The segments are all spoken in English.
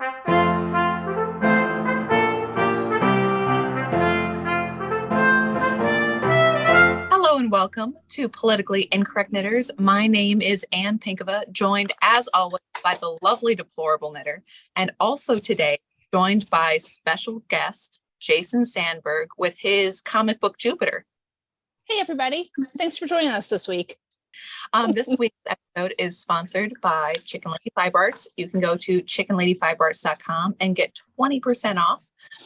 Hello and welcome to Politically Incorrect Knitters. My name is Anne Pinkava, joined as always by the lovely Deplorable Knitter, and also today joined by special guest Jason Sandberg with his comic book Jupiter. Hey everybody, thanks for joining us this week. This week's episode is sponsored by Chicken Lady Fiber Arts. You can go to chickenladyfiberarts.com and get 20% off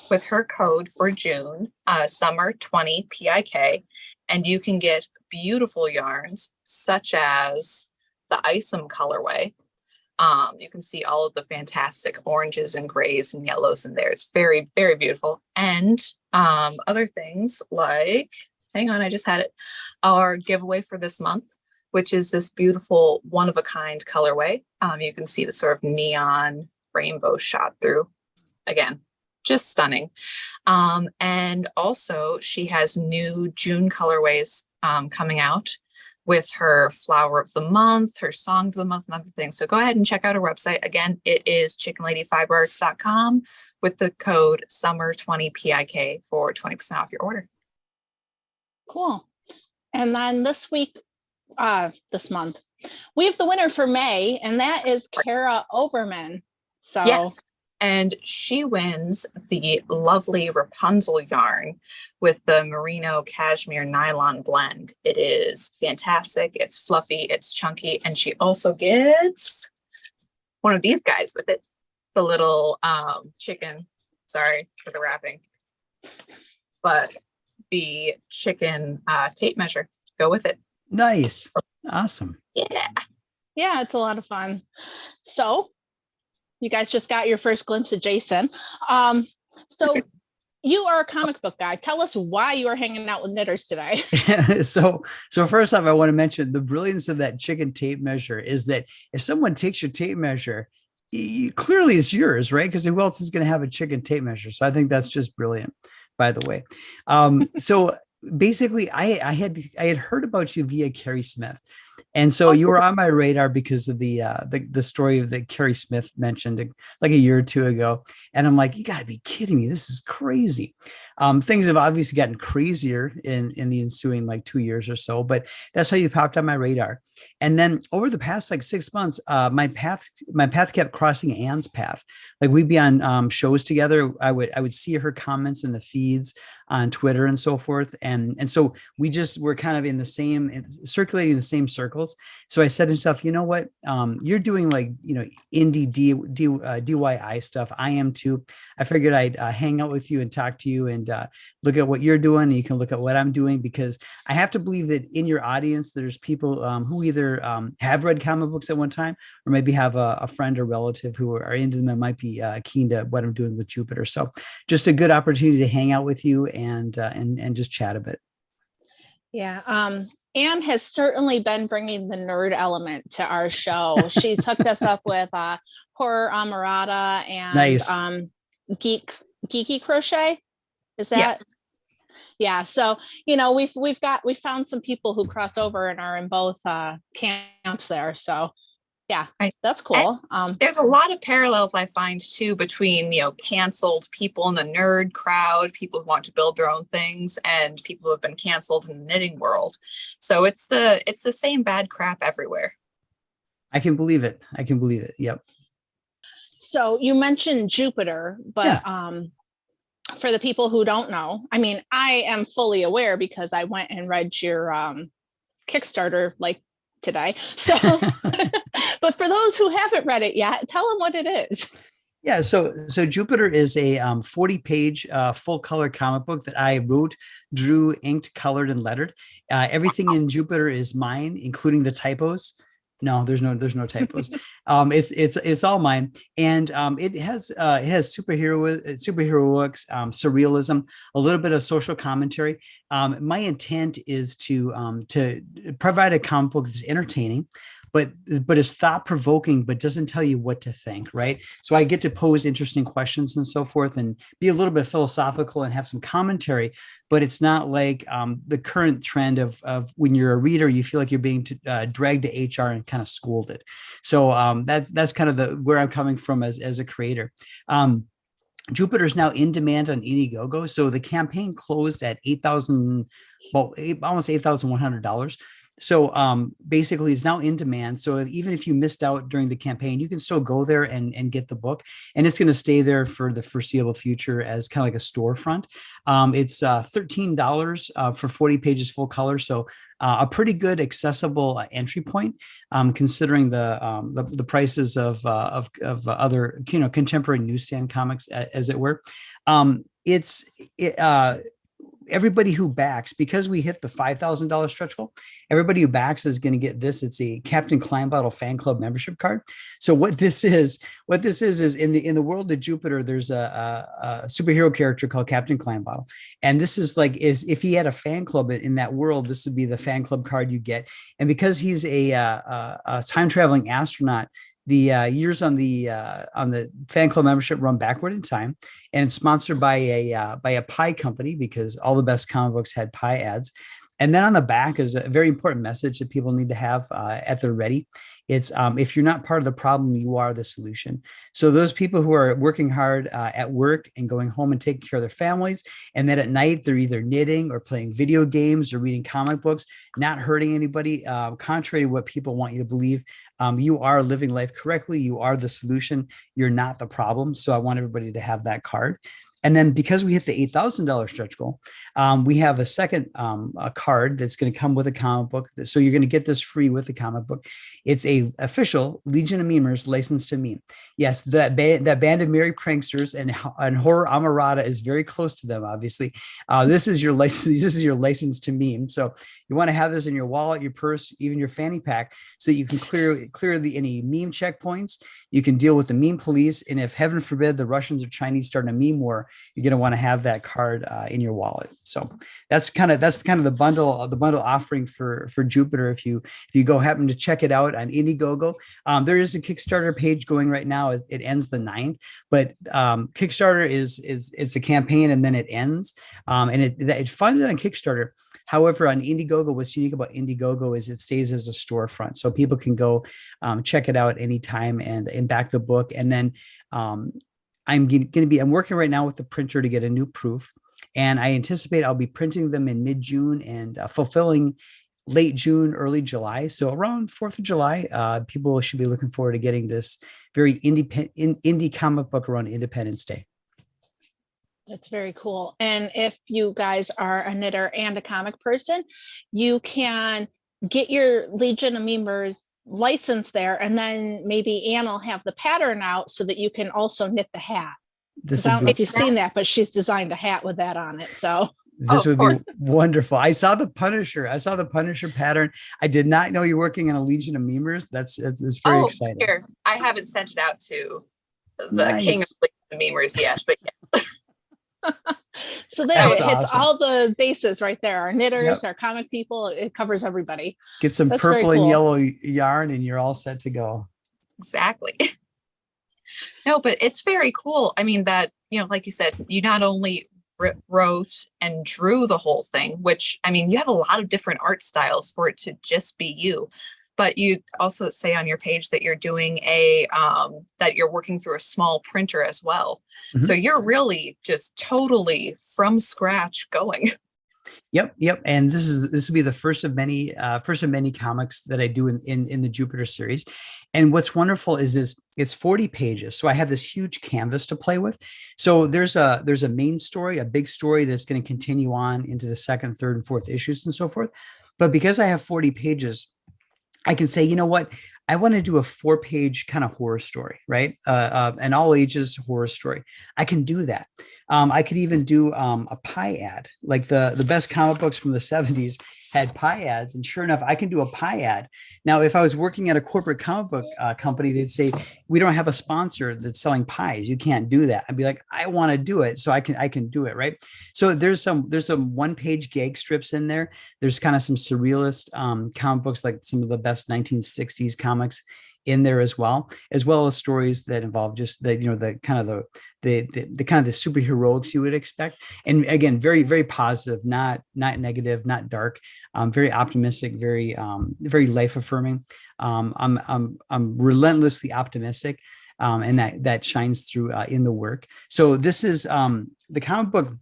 with her code for June, summer 20 PIK. And you can get beautiful yarns such as the Isom colorway. You can see all of the fantastic oranges and grays and yellows in there. It's very, very beautiful. And other things like, hang on, I just had it, our giveaway for this month, which is this beautiful one-of-a-kind colorway. You can see the sort of neon rainbow shot through. Again, just stunning. And also she has new June colorways coming out with her flower of the month, her song of the month, and other things. So go ahead and check out her website. Again, it is chickenladyfiberarts.com with the code summer20PIK for 20% off your order. Cool. And then this month, we have the winner for May, and that is Kara Overman. So yes. And she wins the lovely Rapunzel yarn with the merino cashmere nylon blend. It is fantastic. It's fluffy, it's chunky, and she also gets one of these guys with it. The little chicken, sorry for the wrapping, but the chicken tape measure. Go with it. Nice. Awesome. Yeah. Yeah, it's a lot of fun. So you guys just got your first glimpse of Jason. So you are a comic book guy. Tell us why you are hanging out with knitters today. So first off, I want to mention the brilliance of that chicken tape measure is that if someone takes your tape measure, clearly it's yours, right? Because who else is going to have a chicken tape measure? So I think that's just brilliant, by the way. So basically, I had heard about you via Carrie Smith. And so you were on my radar because of the story that Carrie Smith mentioned like a year or two ago. And I'm like, you got to be kidding me. This is crazy. Things have obviously gotten crazier in the ensuing like 2 years or so, but that's how you popped on my radar. And then over the past like 6 months, my path kept crossing Anne's path. Like we'd be on shows together. I would see her comments in the feeds on Twitter and so forth. And so we just were kind of in the same, circulating the same circles. So I said to myself, you know what, you're doing like, indie DIY stuff. I am too. I figured I'd hang out with you and talk to you and look at what you're doing. And you can look at what I'm doing, because I have to believe that in your audience, there's people who either have read comic books at one time, or maybe have a friend or relative who are into them and might be keen to what I'm doing with Jupiter. So just a good opportunity to hang out with you and just chat a bit. Yeah. Anne has certainly been bringing the nerd element to our show. She's hooked us up with Horror Amarata and nice. Geeky Crochet. Is that? Yeah. So, we found some people who cross over and are in both camps there. So yeah, that's cool. There's a lot of parallels I find too between, canceled people in the nerd crowd, people who want to build their own things, and people who have been canceled in the knitting world. So it's the same bad crap everywhere. I can believe it. Yep. So you mentioned Jupiter, but for the people who don't know, I mean, I am fully aware because I went and read your Kickstarter like today. So, but for those who haven't read it yet, tell them what it is. Yeah, so Jupiter is a 40-page full color comic book that I wrote, drew, inked, colored, and lettered. Everything in Jupiter is mine, including the typos. No, there's no typos. It's all mine, and it has superheroics, surrealism, a little bit of social commentary. My intent is to provide a comic book that's entertaining, but it's thought provoking, but doesn't tell you what to think, right? So I get to pose interesting questions and so forth, and be a little bit philosophical and have some commentary. But it's not like the current trend of when you're a reader, you feel like you're being dragged to HR and kind of scolded. So that's kind of where I'm coming from as a creator. Jupiter is now in demand on Indiegogo. So the campaign closed at almost $8,100. So basically it's now in demand. So even if you missed out during the campaign, you can still go there and get the book, and it's going to stay there for the foreseeable future as kind of like a storefront. It's $13 for 40 pages full color. So a pretty good accessible entry point, considering the prices of other contemporary newsstand comics, as it were. Everybody who backs, because we hit the $5,000 stretch goal, everybody who backs is going to get this. It's a Captain Kleinbottle fan club membership card. So what this is in the world of Jupiter, there's a superhero character called Captain Kleinbottle. And this is if he had a fan club in that world, this would be the fan club card you get. And because he's a time traveling astronaut, the years on the fan club membership run backward in time, and it's sponsored by a pie company, because all the best comic books had pie ads. And then on the back is a very important message that people need to have at their ready. It's if you're not part of the problem, you are the solution. So those people who are working hard at work and going home and taking care of their families, and then at night they're either knitting or playing video games or reading comic books, not hurting anybody, contrary to what people want you to believe, you are living life correctly. You are the solution. You're not the problem. So I want everybody to have that card. And then because we hit the $8,000 stretch goal, we have a second a card that's going to come with a comic book. So you're going to get this free with the comic book. It's a official Legion of Memers license to meme. Yes, that band of merry pranksters and horror amarada is very close to them. Obviously, this is your license. This is your license to meme. So you want to have this in your wallet, your purse, even your fanny pack, so you can clear any meme checkpoints. You can deal with the meme police, and if heaven forbid the Russians or Chinese start a meme war, you're going to want to have that card in your wallet. So that's kind of the bundle offering for Jupiter. If you go happen to check it out on Indiegogo, there is a Kickstarter page going right now. It ends the 9th, but Kickstarter it's a campaign and then it ends, and it funded on Kickstarter. However, on Indiegogo, what's unique about Indiegogo is it stays as a storefront, so people can go check it out anytime and back the book. And then I'm working right now with the printer to get a new proof, and I anticipate I'll be printing them in mid-June and fulfilling late June, early July. So around 4th of July, people should be looking forward to getting this very indie comic book around Independence Day. That's very cool. And if you guys are a knitter and a comic person, you can get your Legion of Memers license there, and then maybe Anne will have the pattern out so that you can also knit the hat. I don't know if you've seen that, but she's designed a hat with that on it. So this would be wonderful. I saw the Punisher pattern. I did not know you're working on a Legion of Memers. That's very exciting. Here, I haven't sent it out to the king of Legion of Memers yet, but yeah. So there it hits all the bases right there. Our knitters, our comic people, it covers everybody. Get some purple and yellow yarn and you're all set to go. Exactly. No, but it's very cool. I mean, that, like you said, you not only wrote and drew the whole thing, which, I mean, you have a lot of different art styles for it to just be you. But you also say on your page that you're doing that you're working through a small printer as well. Mm-hmm. So you're really just totally from scratch going. Yep. And this will be the first of many comics that I do in the Jupiter series. And what's wonderful is it's 40 pages. So I have this huge canvas to play with. So there's a main story, a big story that's going to continue on into the 2nd, 3rd, and 4th issues and so forth. But because I have 40 pages, I can say, you know what, I want to do a 4-page kind of horror story, right? An all ages horror story. I can do that. I could even do a pie ad, like the best comic books from the 70s had pie ads, and sure enough, I can do a pie ad. Now, if I was working at a corporate comic book company, they'd say, we don't have a sponsor that's selling pies. You can't do that. I'd be like, I want to do it. So I can do it. Right. So there's some one-page gag strips in there. There's kind of some surrealist comic books, like some of the best 1960s comics in there, as well as stories that involve just the, the kind of the superheroics you would expect. And again, very, very positive, not negative, not dark, very optimistic, very life affirming. I'm relentlessly optimistic. And that shines through in the work. So this is the comic book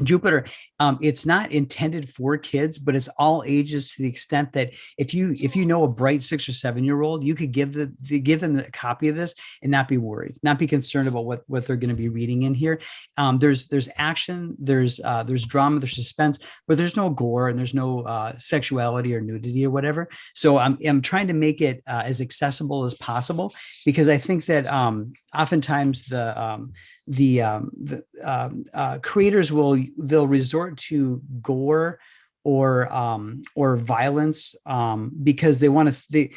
Jupiter. It's not intended for kids, but it's all ages, to the extent that if you know a bright 6 or 7 year old, you could give them a copy of this and not be worried, not be concerned about what they're going to be reading in here. There's action, there's drama, there's suspense, but there's no gore and there's no sexuality or nudity or whatever. So I'm trying to make it as accessible as possible, because I think that oftentimes the creators they'll resort to gore or violence because they want to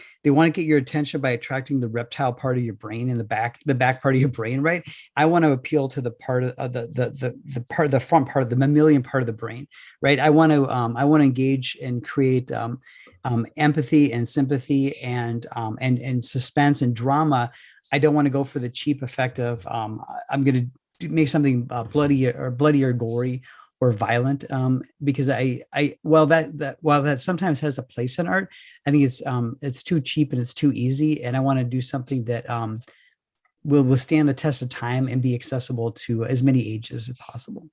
get your attention by attracting the reptile part of your brain and the back part of your brain, right? I want to appeal to the part of the front part of the mammalian part of the brain, right? I want to engage and create empathy and sympathy and suspense and drama. I don't want to go for the cheap effect of I'm going to make something bloody or gory or violent, because while that sometimes has a place in art, I think it's too cheap and it's too easy, and I want to do something that will withstand the test of time and be accessible to as many ages as possible.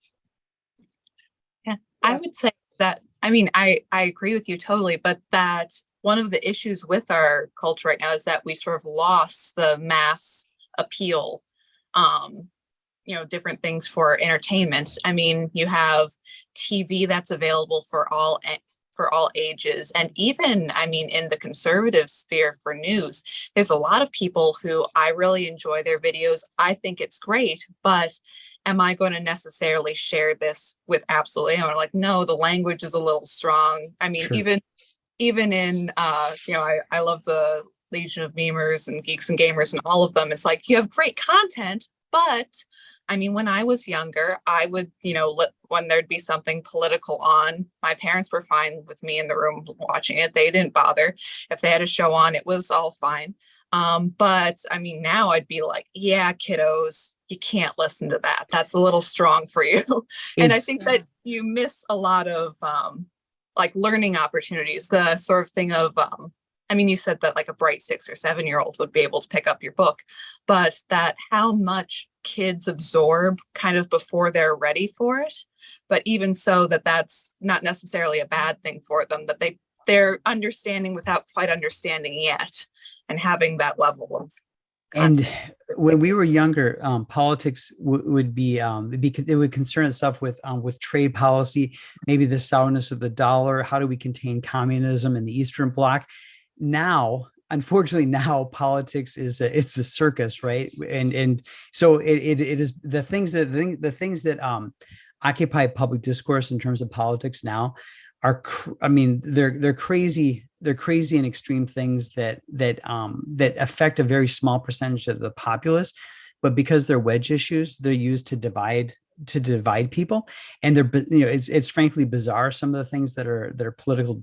Yeah, I would say that. I mean, I agree with you totally, but that one of the issues with our culture right now is that we sort of lost the mass appeal, different things for entertainment. I mean, you have TV that's available for all ages. And even, I mean, in the conservative sphere for news, there's a lot of people who I really enjoy their videos. I think it's great, but am I going to necessarily share this with absolutely anyone? Like, no, the language is a little strong. I mean, sure. even in, I love the Legion of Memers and Geeks and Gamers and all of them. It's like, you have great content, but I mean, when I was younger, I would, when there'd be something political on, my parents were fine with me in the room watching it. They didn't bother. If they had a show on, it was all fine. But I mean, now I'd be like, yeah, kiddos, you can't listen to that. That's a little strong for you. And I think that you miss a lot of learning opportunities, the sort of thing of, I mean, you said that like a bright 6 or 7 year old would be able to pick up your book, but that how much kids absorb kind of before they're ready for it. But even so, that's not necessarily a bad thing for them, that they're understanding without quite understanding yet, and having that level of content. And when we were younger, politics would be because it would concern itself with trade policy, maybe the sourness of the dollar. How do we contain communism in the Eastern Bloc? Now, unfortunately, politics it's a circus, right? And so it is the things that occupy public discourse in terms of politics now are, I mean, they're crazy. They're crazy and extreme things that affect a very small percentage of the populace, but because they're wedge issues, they're used to divide people. And it's frankly bizarre. Some of the things that are political,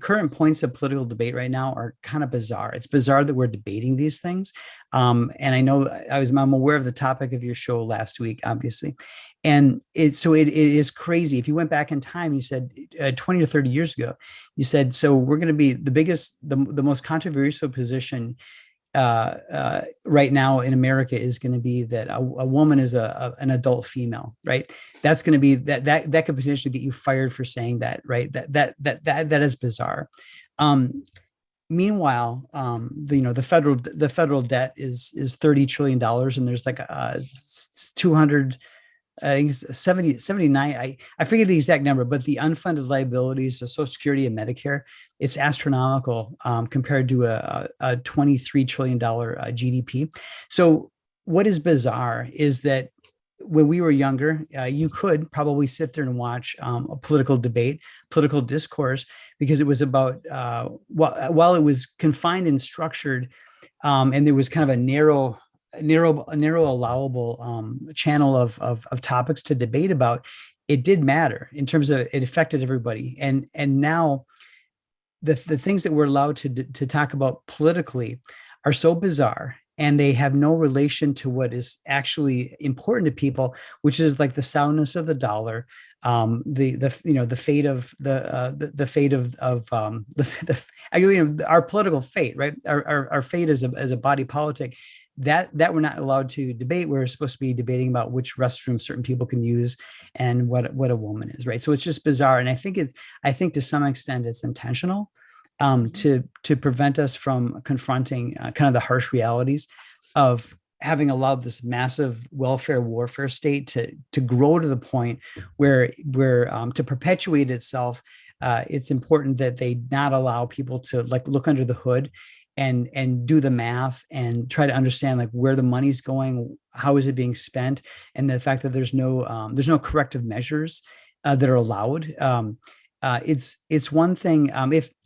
current points of political debate right now are kind of bizarre. It's bizarre that we're debating these things. And I know I'm aware of the topic of your show last week, obviously. And it is crazy. If you went back in time, you said 20 or 30 years ago, you said, so we're going to be the most controversial position right now in America is going to be that a woman is an adult female, right? That's going to be that could potentially get you fired for saying that, right? That is bizarre. Meanwhile, the federal debt is $30 trillion, and there's like 200. I think 79. I forget the exact number, but the unfunded liabilities of Social Security and Medicare, it's astronomical compared to a $23 trillion GDP. So what is bizarre is that when we were younger, you could probably sit there and watch a political debate, political discourse, because it was about while it was confined and structured, and there was kind of a narrow allowable channel of topics to debate about. It did matter in terms of it affected everybody, and now the things that we're allowed to talk about politically are so bizarre, and they have no relation to what is actually important to people, which is like the soundness of the dollar, the fate of our political fate, right? Our fate as a body politic. That we're not allowed to debate. We're supposed to be debating about which restroom certain people can use and what a woman is, right? So it's just bizarre, and I think to some extent it's intentional, to prevent us from confronting kind of the harsh realities of having allowed this massive welfare warfare state to grow to the point where to perpetuate itself. It's important that they not allow people to like look under the hood and do the math and try to understand like where the money's going, how is it being spent, and the fact that there's no corrective measures that are allowed. It's one thing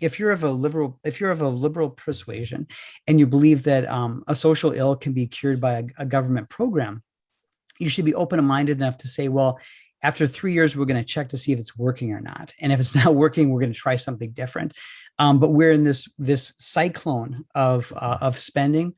if you're of a liberal persuasion and you believe that a social ill can be cured by a government program, you should be open-minded enough to say, well, after 3 years, we're going to check to see if it's working or not. And if it's not working, we're going to try something different. But we're in this cyclone of spending,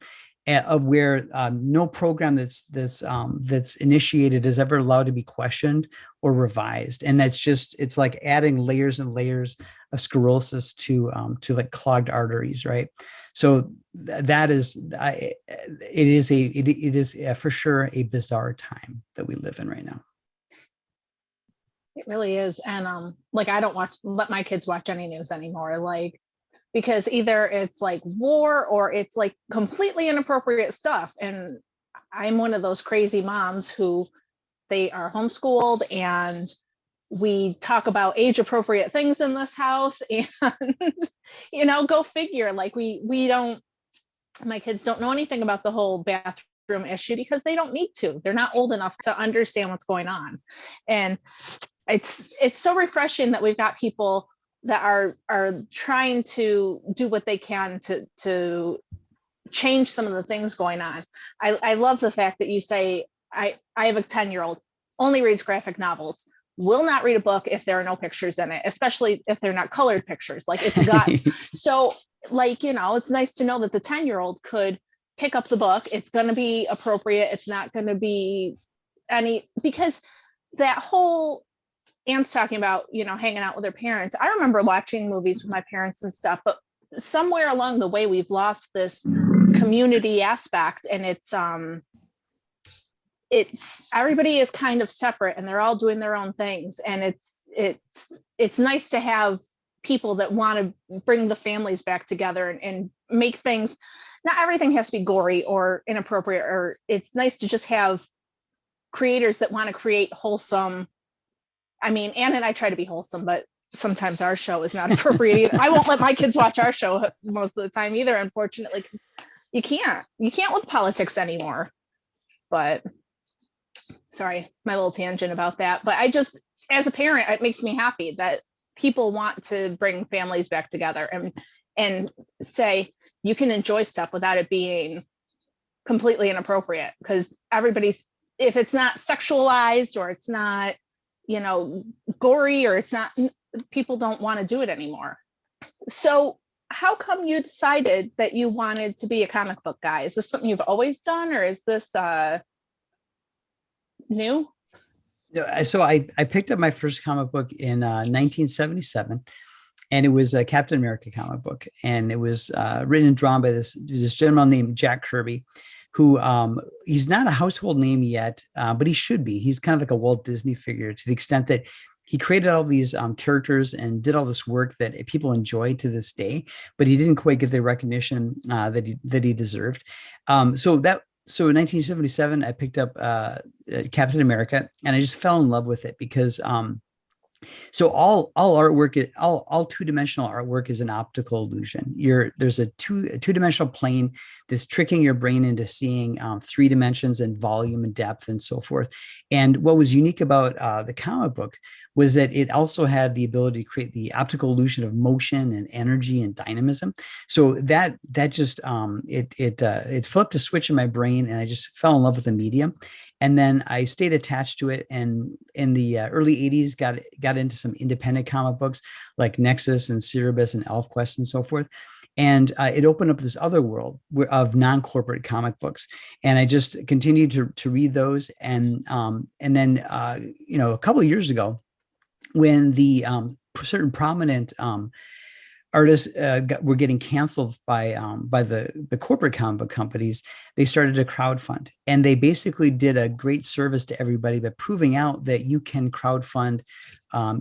of where no program that's initiated is ever allowed to be questioned or revised. And it's like adding layers and layers of sclerosis to like clogged arteries, right? So it is for sure a bizarre time that we live in right now. It really is. And like I don't let my kids watch any news anymore, like, because either it's like war or it's like completely inappropriate stuff. And I'm one of those crazy moms who they are homeschooled, and we talk about age appropriate things in this house. And go figure, like my kids don't know anything about the whole bathroom issue because they don't need to. They're not old enough to understand what's going on. And it's so refreshing that we've got people that are trying to do what they can to change some of the things going on. I love the fact that you say, I have a 10-year-old, only reads graphic novels, will not read a book if there are no pictures in it, especially if they're not colored pictures. Like it's got, so like, it's nice to know that the 10-year-old could pick up the book. It's going to be appropriate. It's not going to be because that whole Anne's talking about, hanging out with her parents. I remember watching movies with my parents and stuff, but somewhere along the way, we've lost this community aspect, and it's everybody is kind of separate and they're all doing their own things. And it's nice to have people that want to bring the families back together and make things, not everything has to be gory or inappropriate, or it's nice to just have creators that want to create wholesome. I mean, Anne and I try to be wholesome, but sometimes our show is not appropriate either. I won't let my kids watch our show most of the time either, unfortunately, because you can't with politics anymore. But sorry, my little tangent about that. But as a parent, it makes me happy that people want to bring families back together and say you can enjoy stuff without it being completely inappropriate, because if it's not sexualized or it's not gory, or it's not, people don't want to do it anymore. So how come you decided that you wanted to be a comic book guy? Is this something you've always done, or is this new? So I picked up my first comic book in 1977, and it was a Captain America comic book, and it was written and drawn by this gentleman named Jack Kirby, who he's not a household name yet, but he should be. He's kind of like a Walt Disney figure, to the extent that he created all these characters and did all this work that people enjoy to this day, but he didn't quite get the recognition that he deserved. So in 1977, I picked up Captain America, and I just fell in love with it because So all artwork, all two-dimensional artwork is an optical illusion. There's a two-dimensional plane that's tricking your brain into seeing 3 dimensions and volume and depth and so forth. And what was unique about the comic book was that it also had the ability to create the optical illusion of motion and energy and dynamism. So that just it flipped a switch in my brain, and I just fell in love with the medium. And then I stayed attached to it, and in the early 80s got into some independent comic books like Nexus and Cerebus and ElfQuest and so forth. And it opened up this other world of non-corporate comic books, and I just continued to read those. And then a couple of years ago, when the certain prominent artists were getting canceled by the corporate comic book companies, they started to crowdfund, and they basically did a great service to everybody by proving out that you can crowdfund.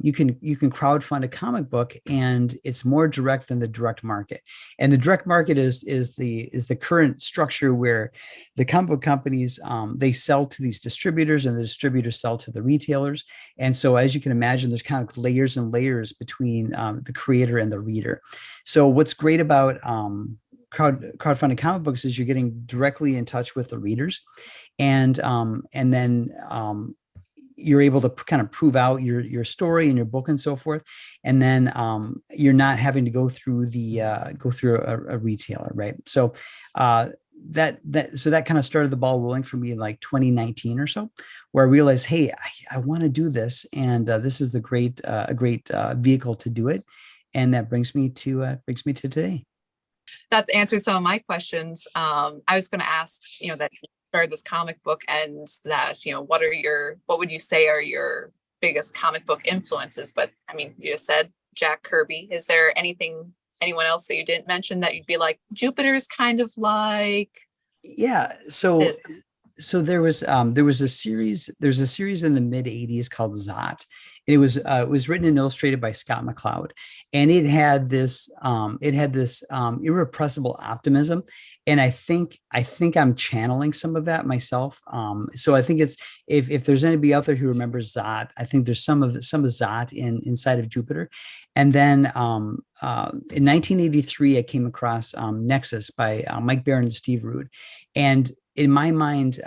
You can crowdfund a comic book, and it's more direct than the direct market. And the direct market is the current structure where the comic book companies they sell to these distributors, and the distributors sell to the retailers. And so, as you can imagine, there's kind of layers and layers between the creator and the reader. So, what's great about crowdfunding comic books is you're getting directly in touch with the readers, and then you're able to kind of prove out your story and your book and so forth. And then you're not having to go through a retailer, right? So that kind of started the ball rolling for me in like 2019 or so, where I realized, hey, I want to do this, and this is a great vehicle to do it. And that brings me to today. That answers some of my questions. I was going to ask, that you started this comic book, and that, what would you say are your biggest comic book influences? But I mean, you just said Jack Kirby. Is there anyone else that you didn't mention that you'd be like, Jupiter's kind of like? Yeah. So there was a series. There's a series in the mid 80s called Zot. It was written and illustrated by Scott McCloud, and it had this irrepressible optimism. And I think I'm channeling some of that myself. So I think it's, if there's anybody out there who remembers Zot, I think there's some of Zot inside of Jupiter. And then in 1983, I came across Nexus by Mike Baron and Steve Rude, and in my mind,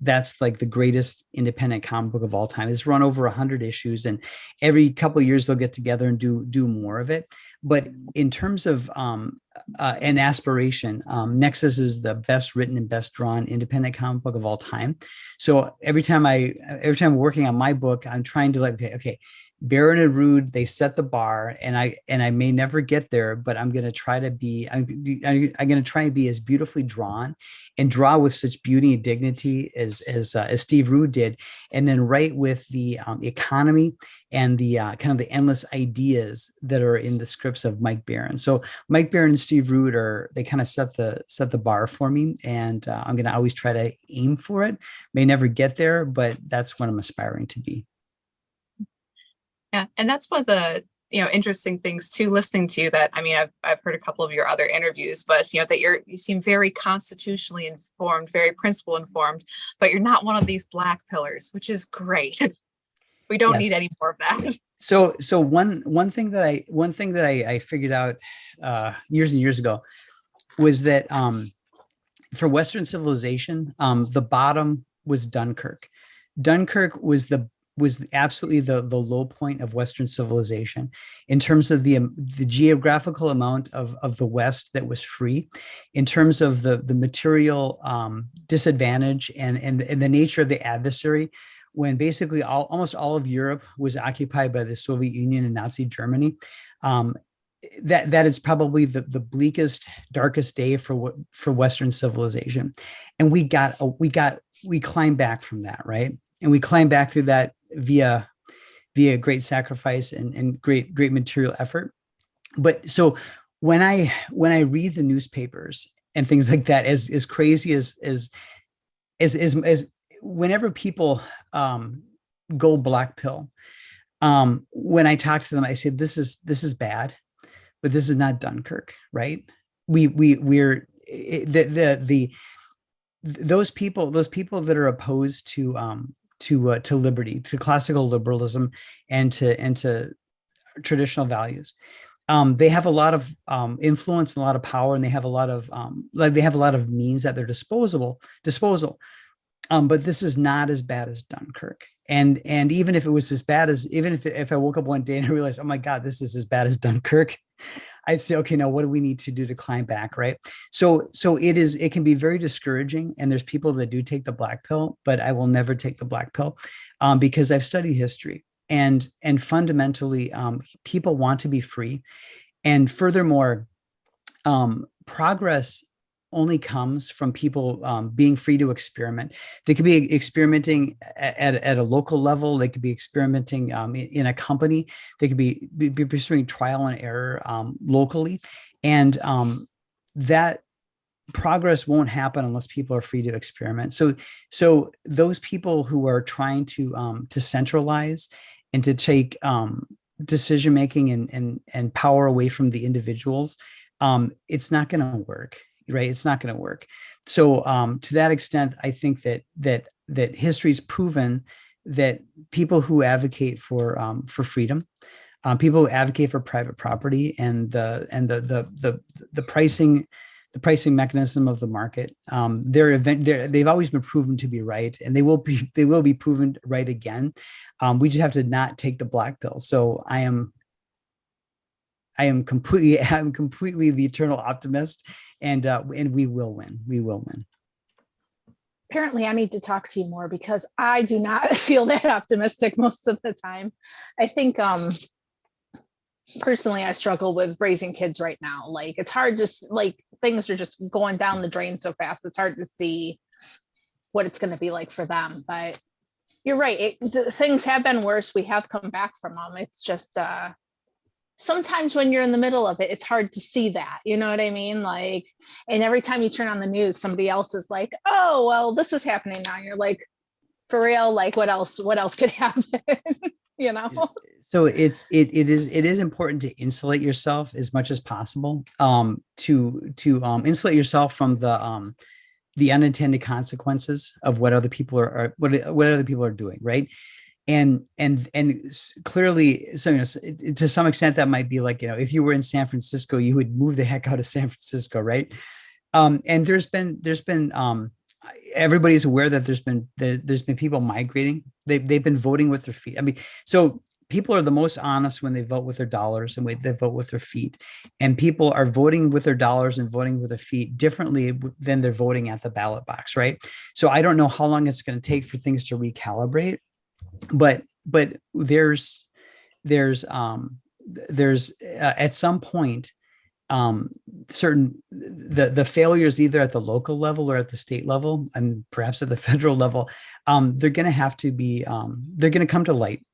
that's like the greatest independent comic book of all time. It's run over 100 issues, and every couple of years they'll get together and do more of it. But in terms of an aspiration, Nexus is the best written and best drawn independent comic book of all time. So every time I'm working on my book, I'm trying to okay, Baron and Rude, they set the bar, and I may never get there, but I'm going to try to be as beautifully drawn and draw with such beauty and dignity as Steve Rude did, and then write with the economy and the kind of the endless ideas that are in the scripts of Mike Baron. So Mike Baron and Steve Rude they kind of set the bar for me, and I'm going to always try to aim for it. May never get there, but that's what I'm aspiring to be. Yeah, and that's one of the interesting things too, listening to you, that I mean, I've heard a couple of your other interviews, but that you seem very constitutionally informed, very principle informed, but you're not one of these black pillars, which is great. We don't need any more of that. So one thing that I figured out years and years ago was that for Western civilization, the bottom was Dunkirk. Dunkirk was absolutely the low point of Western civilization in terms of the geographical amount of the West that was free, in terms of the material disadvantage and the nature of the adversary, when basically almost all of Europe was occupied by the Soviet Union and Nazi Germany. That is probably the bleakest, darkest day for Western civilization, and we climbed back from that, right? And we climbed back through that via great sacrifice and great material effort. But so when I read the newspapers and things like that, as crazy as whenever people go black pill, when I talk to them, I say this is bad, but this is not Dunkirk, right? Those people that are opposed to to liberty, to classical liberalism, and to traditional values. They have a lot of influence and a lot of power, and they have a lot of means at their disposal. But this is not as bad as Dunkirk. And even if it was as bad as, even if I woke up one day and I realized, oh my God, this is as bad as Dunkirk, I'd say, okay, now what do we need to do to climb back, right? So it can be very discouraging, and there's people that do take the black pill, but I will never take the black pill because I've studied history, and fundamentally, people want to be free, and furthermore, progress only comes from people being free to experiment. They could be experimenting at a local level. They could be experimenting in a company. They could be pursuing trial and error locally. And that progress won't happen unless people are free to experiment. So those people who are trying to centralize and to take decision-making and power away from the individuals, it's not going to work. Right, it's not going to work. So to that extent, I think that history's proven that people who advocate for freedom, people who advocate for private property and the pricing mechanism of the market, they've always been proven to be right, and they will be proven right again. We just have to not take the black pill. So I am completely the eternal optimist, and we will win. We will win. Apparently, I need to talk to you more, because I do not feel that optimistic most of the time. I think personally, I struggle with raising kids right now. Like, it's hard to, like, things are just going down the drain so fast. It's hard to see what it's going to be like for them. But you're right. Things have been worse. We have come back from them. It's just sometimes when you're in the middle of it, it's hard to see that, you know what I mean? Like, and every time you turn on the news, somebody else is like, oh, well, this is happening now. You're like, for real? Like, what else could happen? You know? So it is important to insulate yourself as much as possible, to insulate yourself from the unintended consequences of what other people are what other people are doing, right? And clearly, so, to some extent, that might be like, if you were in San Francisco, you would move the heck out of San Francisco, right? And there's been everybody's aware that there's been people migrating. They've been voting with their feet. I mean, so people are the most honest when they vote with their dollars and they vote with their feet. And people are voting with their dollars and voting with their feet differently than they're voting at the ballot box, right? So I don't know how long it's going to take for things to recalibrate. But there's at some point, certain the failures either at the local level or at the state level, and perhaps at the federal level, they're going to have to be they're going to come to light,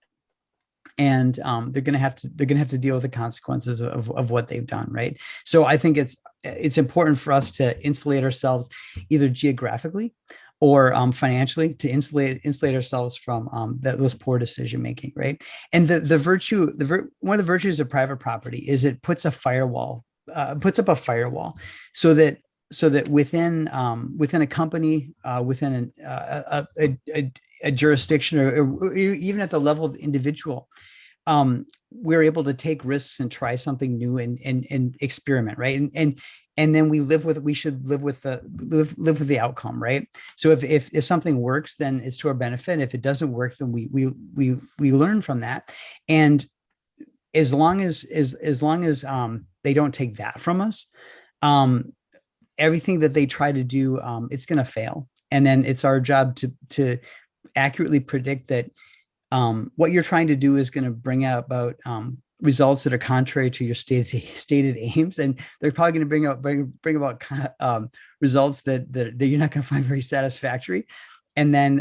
and they're going to have to deal with the consequences of what they've done, right? So I think it's important for us to insulate ourselves either geographically or financially, to insulate ourselves from those poor decision making, right? And one of the virtues of private property is it puts up a firewall, so that within a company, within a jurisdiction, or even at the level of the individual, we're able to take risks and try something new and experiment, right? And then we should live with the outcome, right? So if something works, then it's to our benefit. If it doesn't work, then we learn from that. And as long as they don't take that from us, everything that they try to do, it's going to fail. And then it's our job to accurately predict that what you're trying to do is going to bring about results that are contrary to your stated aims, and they're probably going to bring about results that you're not going to find very satisfactory. And then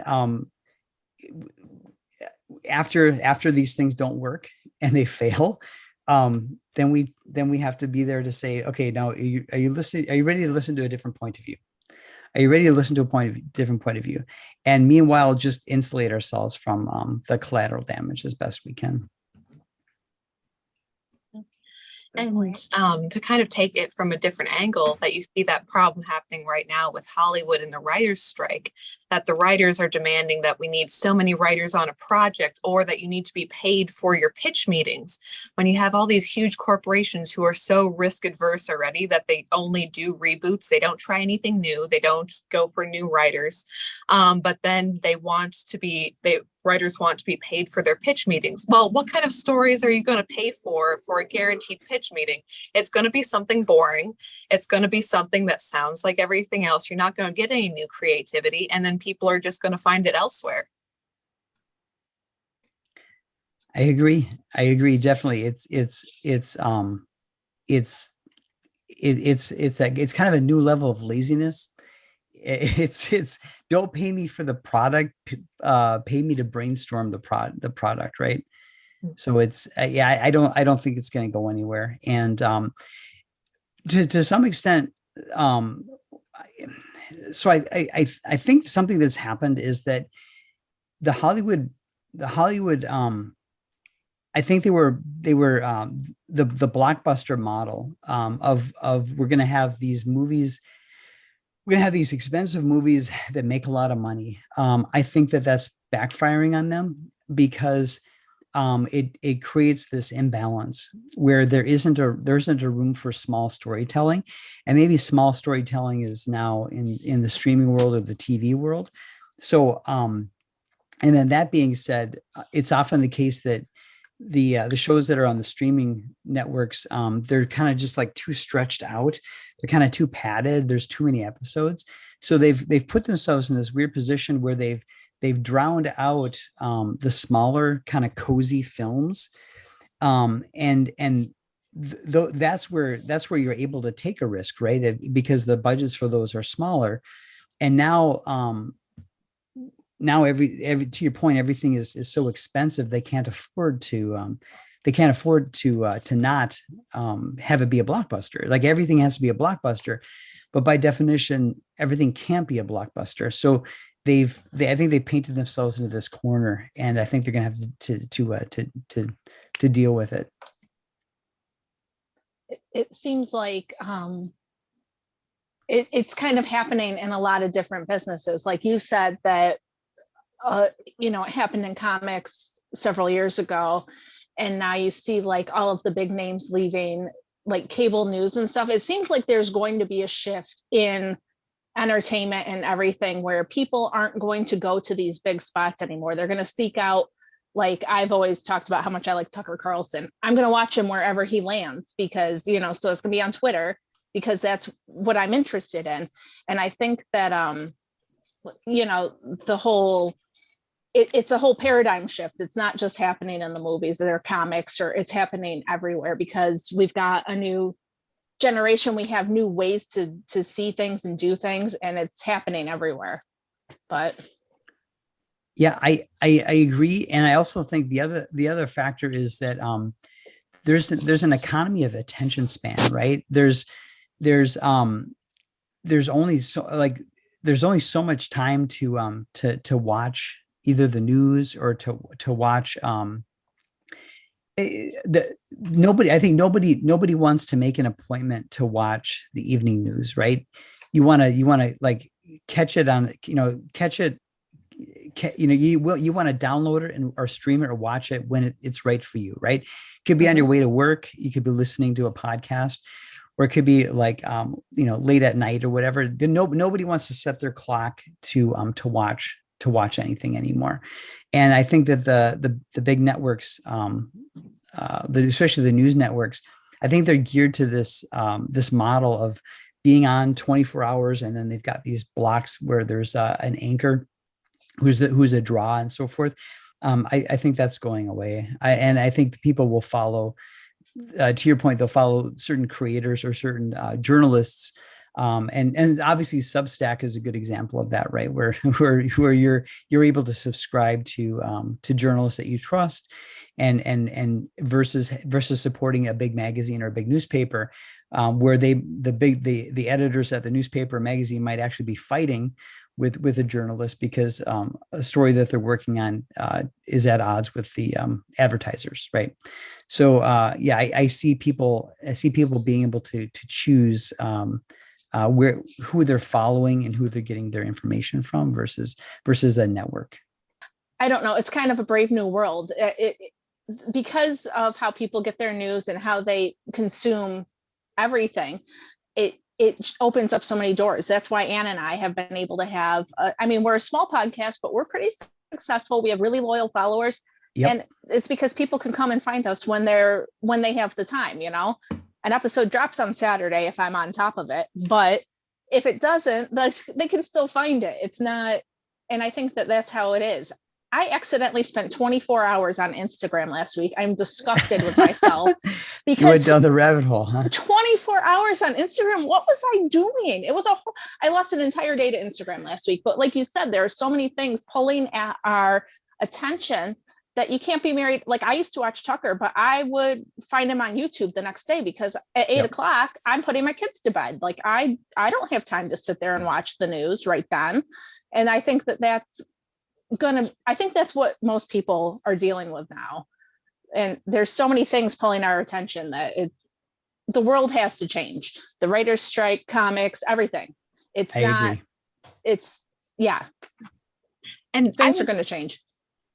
after these things don't work and they fail, then we have to be there to say, okay, now are you ready to listen to a different point of view? Are you ready to listen to a different point of view? And meanwhile, just insulate ourselves from the collateral damage as best we can. And to kind of take it from a different angle, that you see that problem happening right now with Hollywood and the writers' strike, that the writers are demanding that we need so many writers on a project, or that you need to be paid for your pitch meetings. When you have all these huge corporations who are so risk adverse already that they only do reboots, they don't try anything new, they don't go for new writers, but then writers want to be paid for their pitch meetings. Well, what kind of stories are you going to pay for a guaranteed pitch meeting? It's going to be something boring. It's going to be something that sounds like everything else. You're not going to get any new creativity, and then people are just going to find it elsewhere. I agree. Definitely. It's kind of a new level of laziness. It's don't pay me for the product, pay me to brainstorm the product, right? So it's I don't think it's going to go anywhere. And to some extent, so I think something that's happened is that the Hollywood I think they were the blockbuster model of we're going to have these movies. We're going to have these expensive movies that make a lot of money. I think that's backfiring on them, because it creates this imbalance where there isn't a room for small storytelling, and maybe small storytelling is now in the streaming world or the TV world. So, and then that being said, it's often the case that the shows that are on the streaming networks, they're kind of just like too stretched out. They're kind of too padded. There's too many episodes. So they've put themselves in this weird position where they've drowned out the smaller kind of cozy films. That's where you're able to take a risk, right? Because the budgets for those are smaller. And now every to your point, everything is so expensive, they can't afford to not have it be a blockbuster. Like everything has to be a blockbuster, but by definition, everything can't be a blockbuster. So I think they painted themselves into this corner, and I think they're going to have to deal with it. It seems like it's kind of happening in a lot of different businesses. Like you said that, it happened in comics several years ago, and now you see like all of the big names leaving, like cable news and stuff. It seems like there's going to be a shift in entertainment and everything where people aren't going to go to these big spots anymore. They're going to seek out, like I've always talked about how much I like Tucker Carlson. I'm going to watch him wherever he lands, because, so it's going to be on Twitter, because that's what I'm interested in. And I think that, the whole, it's a whole paradigm shift. It's not just happening in the movies or comics, or it's happening everywhere, because we've got a new generation. We have new ways to see things and do things, and it's happening everywhere. But yeah, I agree. And I also think the other factor is that there's an economy of attention span, right? There's only so much time to watch either the news or to watch nobody wants to make an appointment to watch the evening news, right? You want to like catch it on, you want to download it or stream it or watch it when it's right for you, right? It could be on your way to work. You could be listening to a podcast, or it could be like, late at night or whatever. Nobody wants to set their clock to watch anything anymore. And I think that the big networks, especially the news networks, I think they're geared to this model of being on 24 hours. And then they've got these blocks where there's an anchor who's a draw and so forth. I think that's going away. And I think people will follow, to your point, they'll follow certain creators or certain journalists. And obviously Substack is a good example of that, right? Where you're able to subscribe to journalists that you trust, and versus supporting a big magazine or a big newspaper, where the editors at the newspaper or magazine might actually be fighting with a journalist because a story that they're working on is at odds with the advertisers, right? So I see people being able to choose who they're following and who they're getting their information from versus a network. I don't know. It's kind of a brave new world. Because of how people get their news and how they consume everything, it opens up so many doors. That's why Anna and I have been able to have, we're a small podcast, but we're pretty successful. We have really loyal followers. Yep. And it's because people can come and find us when they have the time, you know. An episode drops on Saturday if I'm on top of it, but if it doesn't, they can still find it. It's not, and I think that's how it is. I accidentally spent 24 hours on Instagram last week. I'm disgusted with myself because you went down the rabbit hole, huh? 24 hours on Instagram. What was I doing? I lost an entire day to Instagram last week. But like you said, there are so many things pulling at our attention that you can't be married. Like I used to watch Tucker, but I would find him on YouTube the next day because at 8 o'clock, I'm putting my kids to bed. Like I don't have time to sit there and watch the news right then. And I think that's what most people are dealing with now. And there's so many things pulling our attention that the world has to change. The writers' strike, comics, everything. And things are going to change.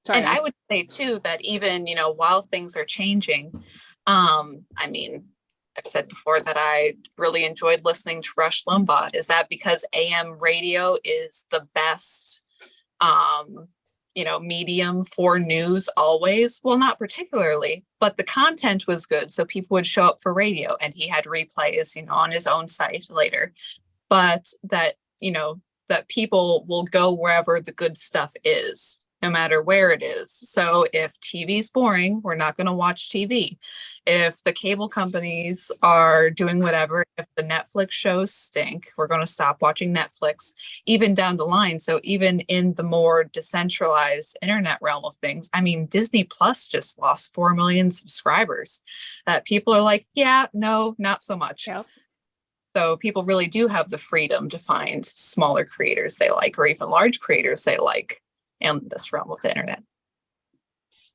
Sorry. And I would say too, that even, you know, while things are changing, I've said before that I really enjoyed listening to Rush Limbaugh. Is that because AM radio is the best, medium for news always? Well, not particularly, but the content was good. So people would show up for radio and he had replays, on his own site later. But that people will go wherever the good stuff is, no matter where it is. So if TV's boring, we're not going to watch TV. If the cable companies are doing whatever, if the Netflix shows stink, we're going to stop watching Netflix, even down the line. So even in the more decentralized internet realm of things, Disney Plus just lost 4 million subscribers. People are like, yeah, no, not so much. Yep. So people really do have the freedom to find smaller creators they like, or even large creators they like in this realm of the internet.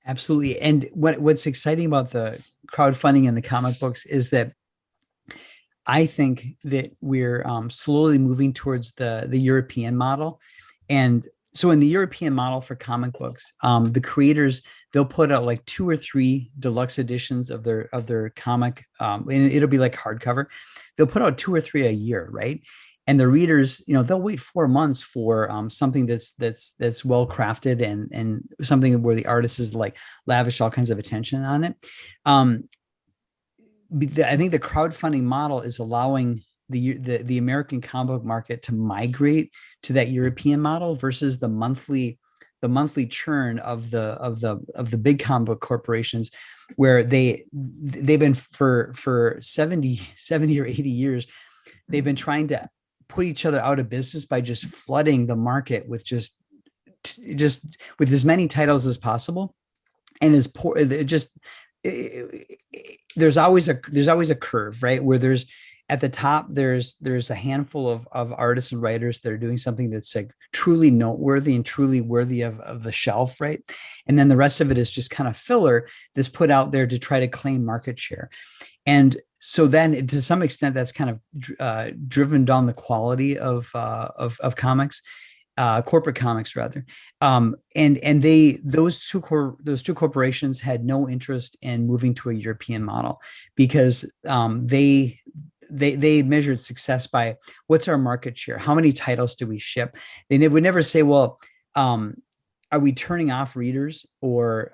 Absolutely. And what's exciting about the crowdfunding and the comic books is that I think that we're slowly moving towards the European model. And so in the European model for comic books, the creators, they'll put out like 2 or 3 deluxe editions of their comic, and it'll be like hardcover. They'll put out 2 or 3 a year, right? And the readers, they'll wait 4 months for something that's well crafted and something where the artist is like lavish all kinds of attention on it. I think the crowdfunding model is allowing the American comic book market to migrate to that European model versus the monthly churn of the big comic book corporations, where they've been for 70 or 80 years, they've been trying to put each other out of business by just flooding the market with just with as many titles as possible. And there's always a curve, right? Where there's at the top, there's a handful of artists and writers that are doing something that's like truly noteworthy and truly worthy of the shelf, right? And then the rest of it is just kind of filler that's put out there to try to claim market share. And so then to some extent, that's kind of driven down the quality of comics, corporate comics rather. And those two corporations had no interest in moving to a European model because they measured success by what's our market share? How many titles do we ship? They would never say, well, are we turning off readers or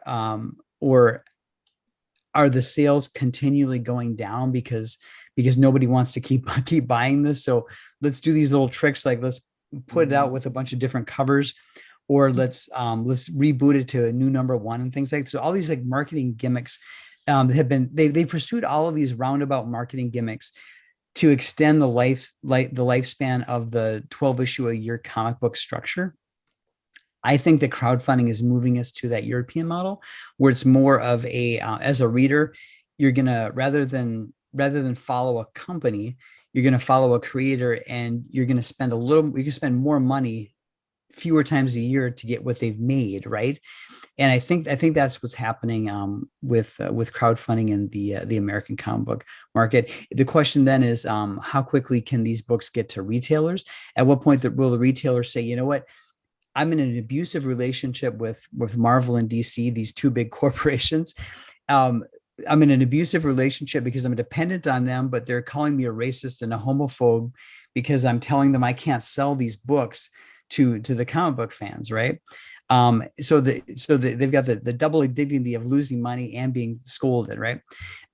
are the sales continually going down because nobody wants to keep buying this? So let's do these little tricks, like let's put it out with a bunch of different covers, or let's reboot it to a new number 1 and things like that. So all these like marketing gimmicks they pursued all of these roundabout marketing gimmicks to extend the lifespan of the 12 issue a year comic book structure. I think that crowdfunding is moving us to that European model, where it's more of a as a reader, you're gonna rather than follow a company, you're gonna follow a creator, and you're gonna spend more money fewer times a year to get what they've made, right? And I think that's what's happening with crowdfunding in the American comic book market. The question then is, how quickly can these books get to retailers? At what point will the retailers say, you know what, I'm in an abusive relationship with Marvel and DC, these two big corporations. I'm in an abusive relationship because I'm dependent on them, but they're calling me a racist and a homophobe because I'm telling them I can't sell these books to the comic book fans, right? They've got the double dignity of losing money and being scolded, right?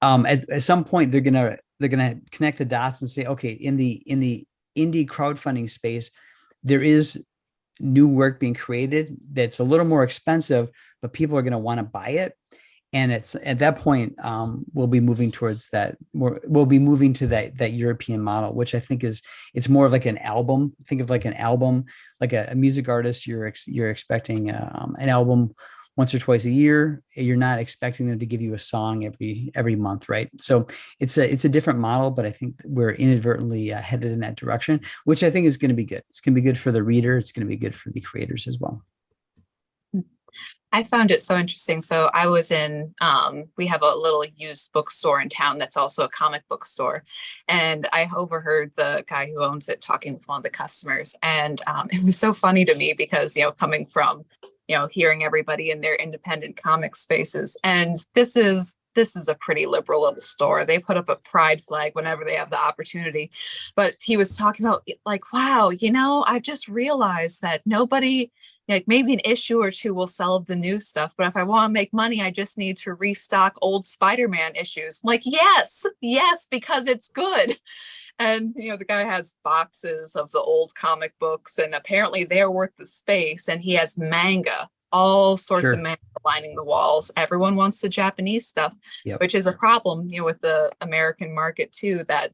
At some point, they're gonna connect the dots and say, okay, in the indie crowdfunding space, there is new work being created that's a little more expensive, but people are going to want to buy it. And it's at that point, we'll be moving towards that more. We'll be moving to that European model, which I think it's more of like an album. Think of like an album, like a music artist. You're expecting an album once or twice a year. You're not expecting them to give you a song every month, right? So it's a different model, but I think we're inadvertently headed in that direction, which I think is going to be good. It's going to be good for the reader. It's going to be good for the creators as well. I found it so interesting. So I was in, we have a little used bookstore in town that's also a comic book store. And I overheard the guy who owns it talking with one of the customers. And it was so funny to me because, coming from, hearing everybody in their independent comic spaces. And this is a pretty liberal little store. They put up a pride flag whenever they have the opportunity. But he was talking about like, wow, I just realized that nobody, like maybe an issue or two will sell the new stuff, but if I want to make money, I just need to restock old Spider-Man issues. I'm like, yes, because it's good. And, the guy has boxes of the old comic books, and apparently they're worth the space. And he has manga, all sorts of manga lining the walls. Everyone wants the Japanese stuff, which is a problem, with the American market too, that,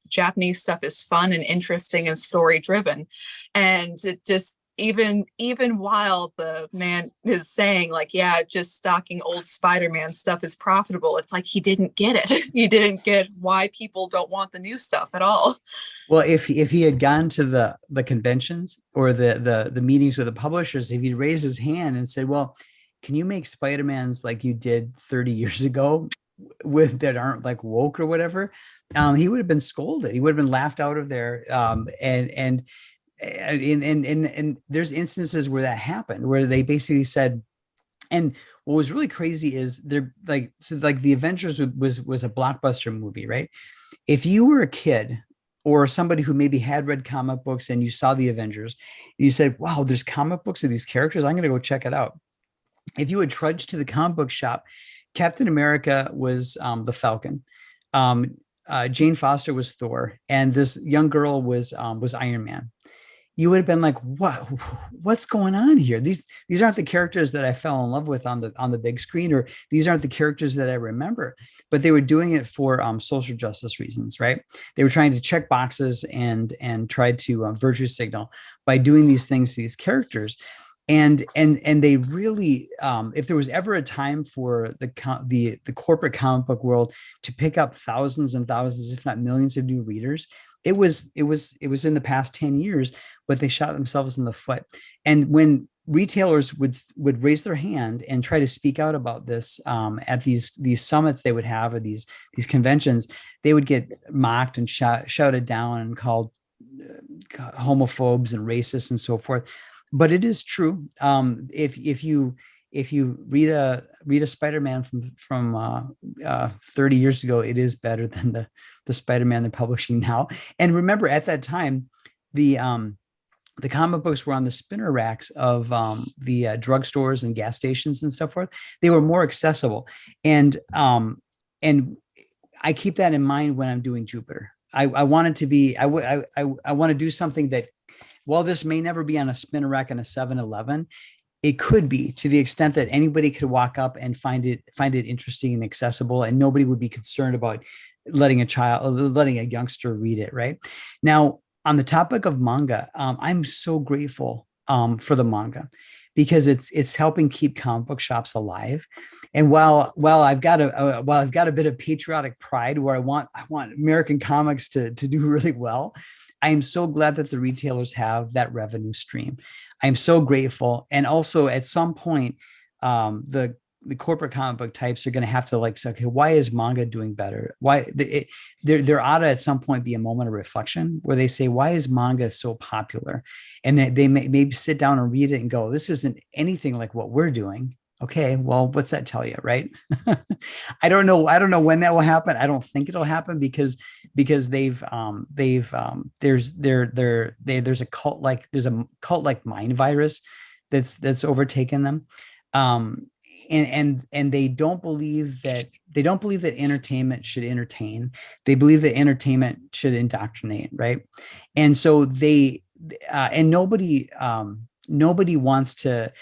Japanese stuff is fun and interesting and story driven. And it just, even while the man is saying like, yeah, just stocking old Spider-Man stuff is profitable, it's like he didn't get it. He didn't get why people don't want the new stuff at all. Well, if he had gone to the conventions or the meetings with the publishers, if he'd raised his hand and said, well, can you make Spider-Mans like you did 30 years ago with that aren't like woke or whatever, he would have been scolded. He would have been laughed out of there. And there's instances where that happened, where they basically said, and what was really crazy is they're like, so like the Avengers was a blockbuster movie, right? If you were a kid or somebody who maybe had read comic books and you saw the Avengers, and you said, wow, there's comic books of these characters, I'm going to go check it out. If you had trudged to the comic book shop, Captain America was the Falcon. Jane Foster was Thor, and this young girl was Iron Man. You would have been like, what's going on here? These aren't the characters that I fell in love with on the big screen, or these aren't the characters that I remember. But they were doing it for social justice reasons, right? They were trying to check boxes and try to virtue signal by doing these things to these characters. And they really, if there was ever a time for the corporate comic book world to pick up thousands and thousands, if not millions of new readers, it was in the past 10 years, but they shot themselves in the foot. And when retailers would raise their hand and try to speak out about this at these summits they would have at these conventions, they would get mocked and shouted down and called homophobes and racists and so forth. But it is true. If you read a Spider-Man from 30 years ago, it is better than the Spider-Man they're publishing now. And remember, at that time, the comic books were on the spinner racks of the drugstores and gas stations and stuff forth. They were more accessible, and I keep that in mind when I'm doing Jupiter. I want it to be. I want to do something that, while this may never be on a spinner rack in a 7-Eleven, it could be, to the extent that anybody could walk up and find it interesting and accessible, and nobody would be concerned about letting a youngster read it. Right now, on the topic of manga, I'm so grateful for the manga, because it's helping keep comic book shops alive. And while I've got a bit of patriotic pride where I want American comics to do really well, I am so glad that the retailers have that revenue stream. I'm so grateful. And also at some point, the corporate comic book types are going to have to like say, okay, why is manga doing better? Why there ought to at some point be a moment of reflection where they say, why is manga so popular? And they may maybe sit down and read it and go, this isn't anything like what we're doing. Okay, well, what's that tell you, right? I don't know when that will happen. I don't think it'll happen because there's a cult like mind virus that's overtaken them. And they don't believe that entertainment should entertain. They believe that entertainment should indoctrinate, right? And so and nobody wants to,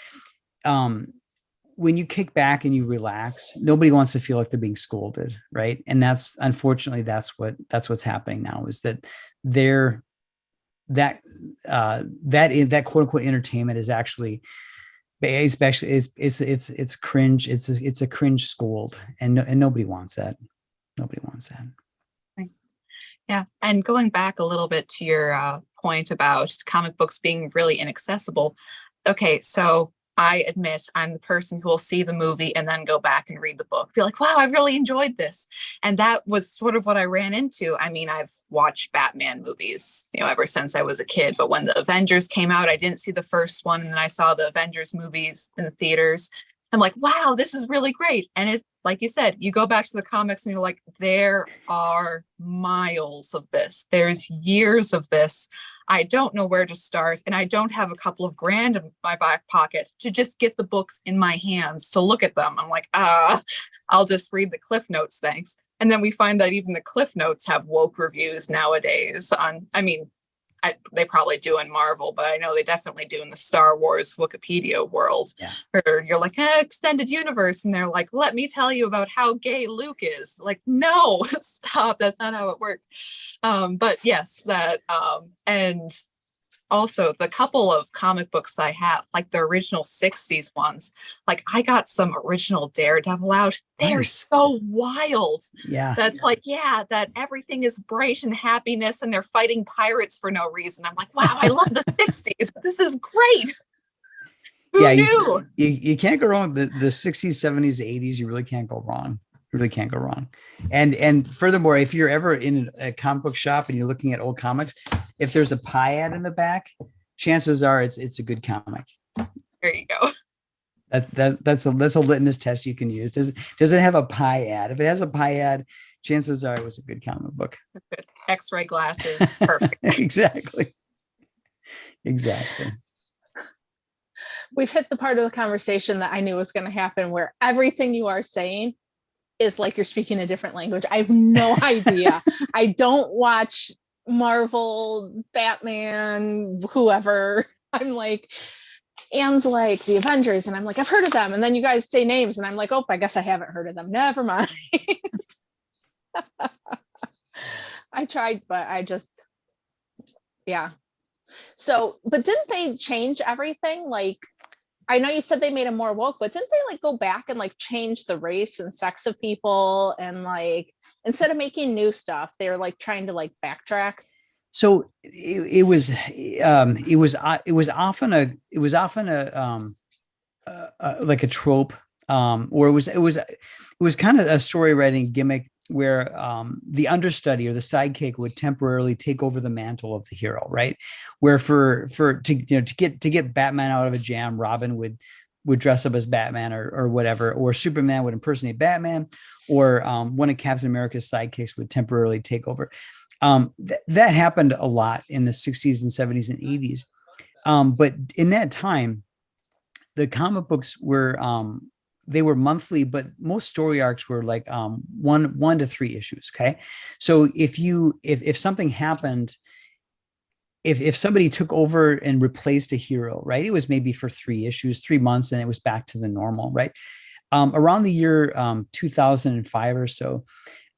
when you kick back and you relax, nobody wants to feel like they're being scolded, right? And unfortunately that's what's happening now, is that that quote unquote entertainment is actually, especially it's cringe. It's a cringe scold, and nobody wants that. Nobody wants that. Right. Yeah, and going back a little bit to your point about comic books being really inaccessible. Okay, so I admit I'm the person who will see the movie and then go back and read the book. Be like, wow, I really enjoyed this. And that was sort of what I ran into. I mean, I've watched Batman movies, ever since I was a kid. But when the Avengers came out, I didn't see the first one. And then I saw the Avengers movies in the theaters. I'm like, wow, this is really great. And it's like you said, you go back to the comics and you're like, there are miles of this. There's years of this. I don't know where to start, and I don't have a couple of grand in my back pocket to just get the books in my hands to look at them. I'm like, I'll just read the Cliff Notes, thanks. And then we find that even the Cliff Notes have woke reviews nowadays they probably do in Marvel, but I know they definitely do in the Star Wars Wikipedia world. Yeah. Where you're like, extended universe, and they're like, let me tell you about how gay Luke is. Like, no, stop. That's not how it works. But yes, that and also the couple of comic books I have, like the original 60s ones, like I got some original Daredevil out. They're so wild. Yeah. That's like, that everything is bright and happiness and they're fighting pirates for no reason. I'm like, wow, I love the 60s. This is great. Who knew? You can't go wrong. The 60s, 70s, 80s, you really can't go wrong. You really can't go wrong. And furthermore, if you're ever in a comic book shop and you're looking at old comics, if there's a pie ad in the back, chances are it's a good comic. There you go. That's a litmus test you can use. Does it have a pie ad? If it has a pie ad, chances are it was a good comic book. X-ray glasses, perfect. Exactly. We've hit the part of the conversation that I knew was going to happen, where everything you are saying is like you're speaking a different language. I have no idea. I don't watch Marvel, Batman, whoever. I'm like, Anne's like the Avengers, and I'm like, I've heard of them. And then you guys say names, and I'm like, oh, I guess I haven't heard of them. Never mind. I tried, but yeah. So, but didn't they change everything? Like, I know you said they made them more woke, but didn't they like go back and like change the race and sex of people, and like instead of making new stuff, they were like trying to like backtrack? So it was often like a trope, or it was kind of a story writing gimmick where the understudy or the sidekick would temporarily take over the mantle of the hero, right? Where to get Batman out of a jam, Robin would dress up as Batman or whatever, or Superman would impersonate Batman, or one of Captain America's sidekicks would temporarily take over. That happened a lot in the 60s and 70s and 80s. But in that time, the comic books were they were monthly, but most story arcs were like 1 to 3 issues. Okay. So if something happened, if somebody took over and replaced a hero, right, it was maybe for 3 issues, 3 months, and it was back to the normal, right? Around the year 2005 or so,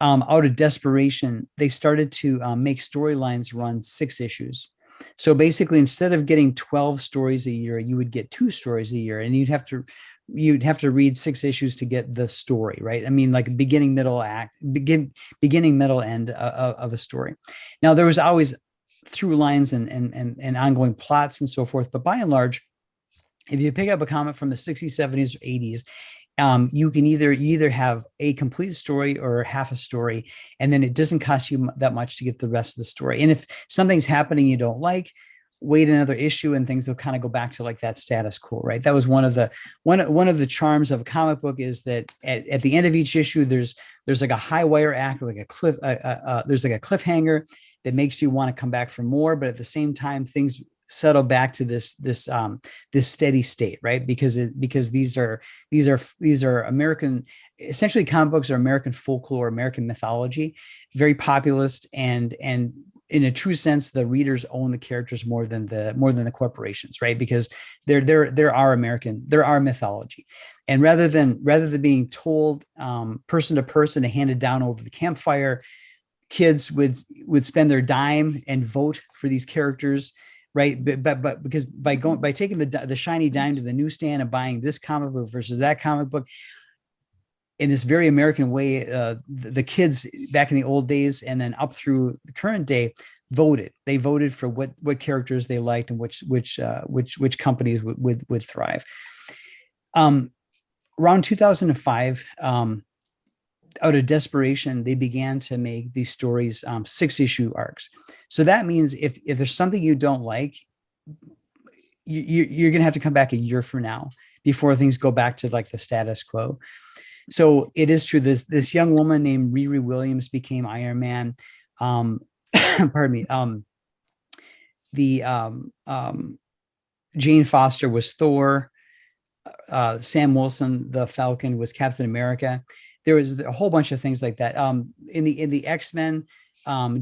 out of desperation, they started to make storylines run 6 issues. So basically, instead of getting 12 stories a year, you would get 2 stories a year, and you'd have to read 6 issues to get the story, right? I mean, like beginning, middle, end of a story. Now, there was always through lines and ongoing plots and so forth. But by and large, if you pick up a comic from the 60s, 70s, or 80s, you can either have a complete story or half a story, and then it doesn't cost you that much to get the rest of the story. And if something's happening you don't like, wait another issue and things will kind of go back to like that status quo, right? That was one of the charms of a comic book, is that at the end of each issue, there's like a high wire act, or like a cliff, there's like a cliffhanger that makes you want to come back for more, but at the same time, things settle back to this steady state, right? Because these are American, essentially comic books are American folklore, American mythology, very populist, and in a true sense, the readers own the characters more than the corporations, right? Because they're our mythology, and rather than being told person to person and handed down over the campfire, kids would spend their dime and vote for these characters, right? But because by taking the shiny dime to the newsstand and buying this comic book versus that comic book, in this very American way, the kids back in the old days and then up through the current day voted. They voted for what characters they liked and which companies would thrive. Around 2005, out of desperation, they began to make these stories 6-issue arcs. So that means if there's something you don't like, you're going to have to come back a year from now before things go back to like the status quo. So it is true. This young woman named Riri Williams became Iron Man. Pardon me. Jane Foster was Thor. Sam Wilson, the Falcon, was Captain America. There was a whole bunch of things like that. In the X-Men,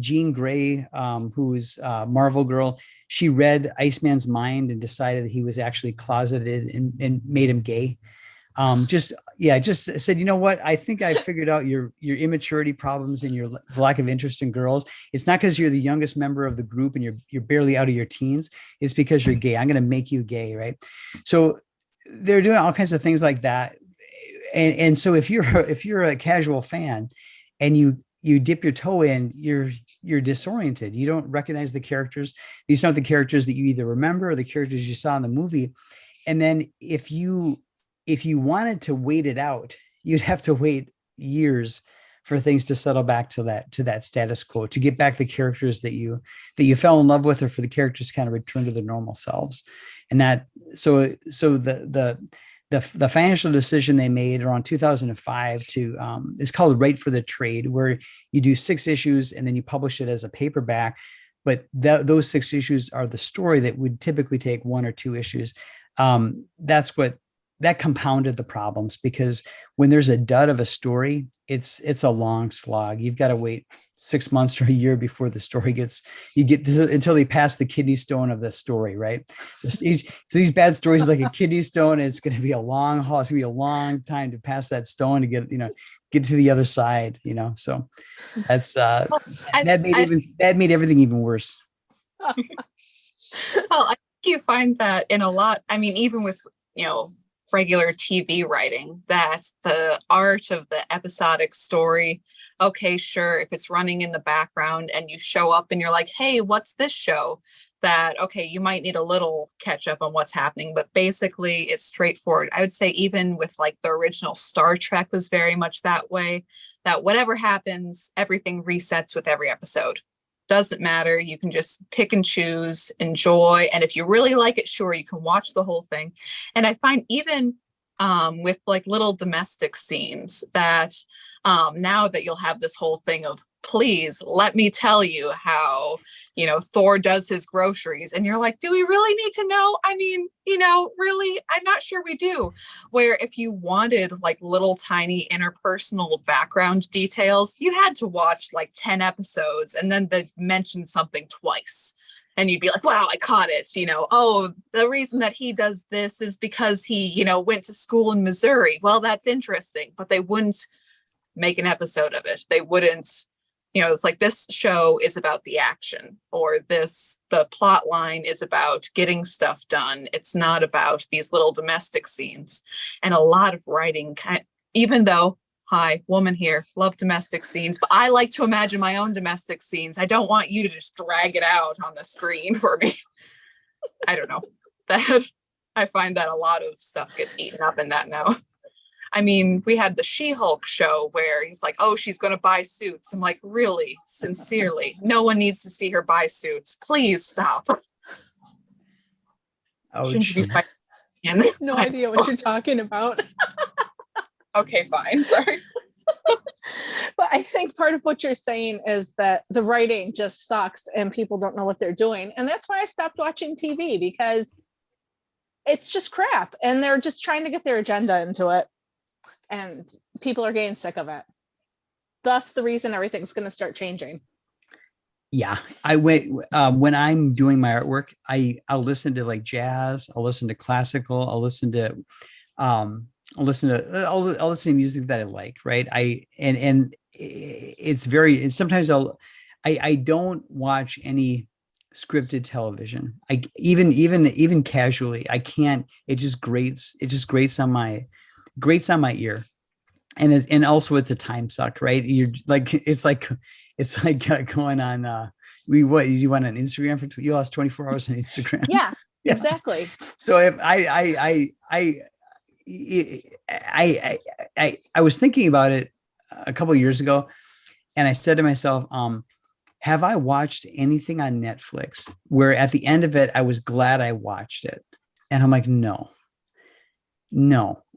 Jean Grey, who's Marvel Girl, she read Iceman's mind and decided that he was actually closeted and made him gay. Just said, you know what? I think I figured out your immaturity problems and your lack of interest in girls. It's not because you're the youngest member of the group and you're barely out of your teens. It's because you're gay. I'm going to make you gay, right? So they're doing all kinds of things like that. And so if you're a casual fan and you dip your toe in, you're disoriented. You don't recognize the characters. These aren't the characters that you either remember or the characters you saw in the movie. And then if you wanted to wait it out, you'd have to wait years for things to settle back to that status quo, to get back the characters that you fell in love with, or for the characters to kind of return to their normal selves. And that, so the financial decision they made around 2005 is called Right for the Trade, where you do 6 issues and then you publish it as a paperback. But those 6 issues are the story that would typically take 1 or 2 issues. That compounded the problems, because when there's a dud of a story, it's a long slog. You've got to wait 6 months or a year before the story until they pass the kidney stone of the story, right? So these bad stories are like a kidney stone, and it's going to be a long haul. It's going to be a long time to pass that stone to get to the other side, so that's that made everything even worse. Well, I think you find that in a lot, I mean, even with, regular TV writing, that the art of the episodic story, okay, sure, if it's running in the background and you show up and you're like, hey, what's this show? That, okay, you might need a little catch up on what's happening, but basically it's straightforward. I would say even with like the original Star Trek was very much that way, that whatever happens, everything resets with every episode. Doesn't matter. You can just pick and choose, enjoy. And if you really like it, sure, you can watch the whole thing. And I find even with like little domestic scenes that now that you'll have this whole thing of, please let me tell you how, Thor does his groceries. And you're like, do we really need to know? I mean, really, I'm not sure we do. Where if you wanted like little tiny interpersonal background details, you had to watch like 10 episodes and then they mentioned something twice. And you'd be like, wow, I caught it. Oh, the reason that he does this is because he, went to school in Missouri. Well, that's interesting. But they wouldn't make an episode of it. They wouldn't. It's like this show is about the action, or the plot line is about getting stuff done. It's not about these little domestic scenes. And a lot of writing, even though Hi, woman here. Love domestic scenes, but I like to imagine my own domestic scenes. I don't want you to just drag it out on the screen for me. I don't know. That I find that a lot of stuff gets eaten up in that now. I mean, we had the She-Hulk show where he's like, oh, she's going to buy suits. I'm like, really? Sincerely? No one needs to see her buy suits. Please stop. Shouldn't you be fighting? No idea what you're talking about. Okay, fine. Sorry. But I think part of what you're saying is that the writing just sucks and people don't know what they're doing. And that's why I stopped watching TV, because it's just crap. And they're just trying to get their agenda into it. And people are getting sick of it. Thus, the reason everything's going to start changing. Yeah, when I'm doing my artwork, I'll listen to like jazz, I'll listen to classical, I'll listen to music that I like, right? Sometimes I don't watch any scripted television. I even casually, I can't. It just grates on my ear. And also it's a time suck, right? You're like, it's like going on, you went on Instagram for, you lost 24 hours on Instagram. Yeah, exactly. So if I was thinking about it a couple of years ago, and I said to myself, have I watched anything on Netflix where at the end of it, I was glad I watched it? And I'm like, no,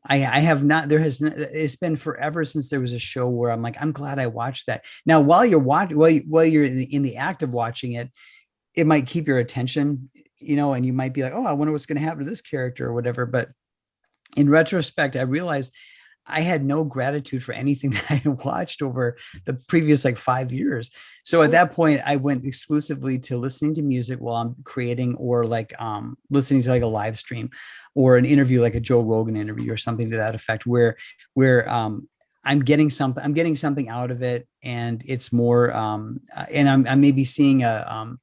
I have not. It's been forever since there was a show where I'm like, I'm glad I watched that. Now, while you're in the act of watching it, it might keep your attention, and you might be like, oh, I wonder what's going to happen to this character or whatever. But in retrospect, I realized I had no gratitude for anything that I had watched over the previous 5 years. So at that point, I went exclusively to listening to music while I'm creating, or listening to a live stream or an interview, like a Joe Rogan interview or something to that effect, where I'm getting something out of it, and it's more, and I'm maybe seeing I'm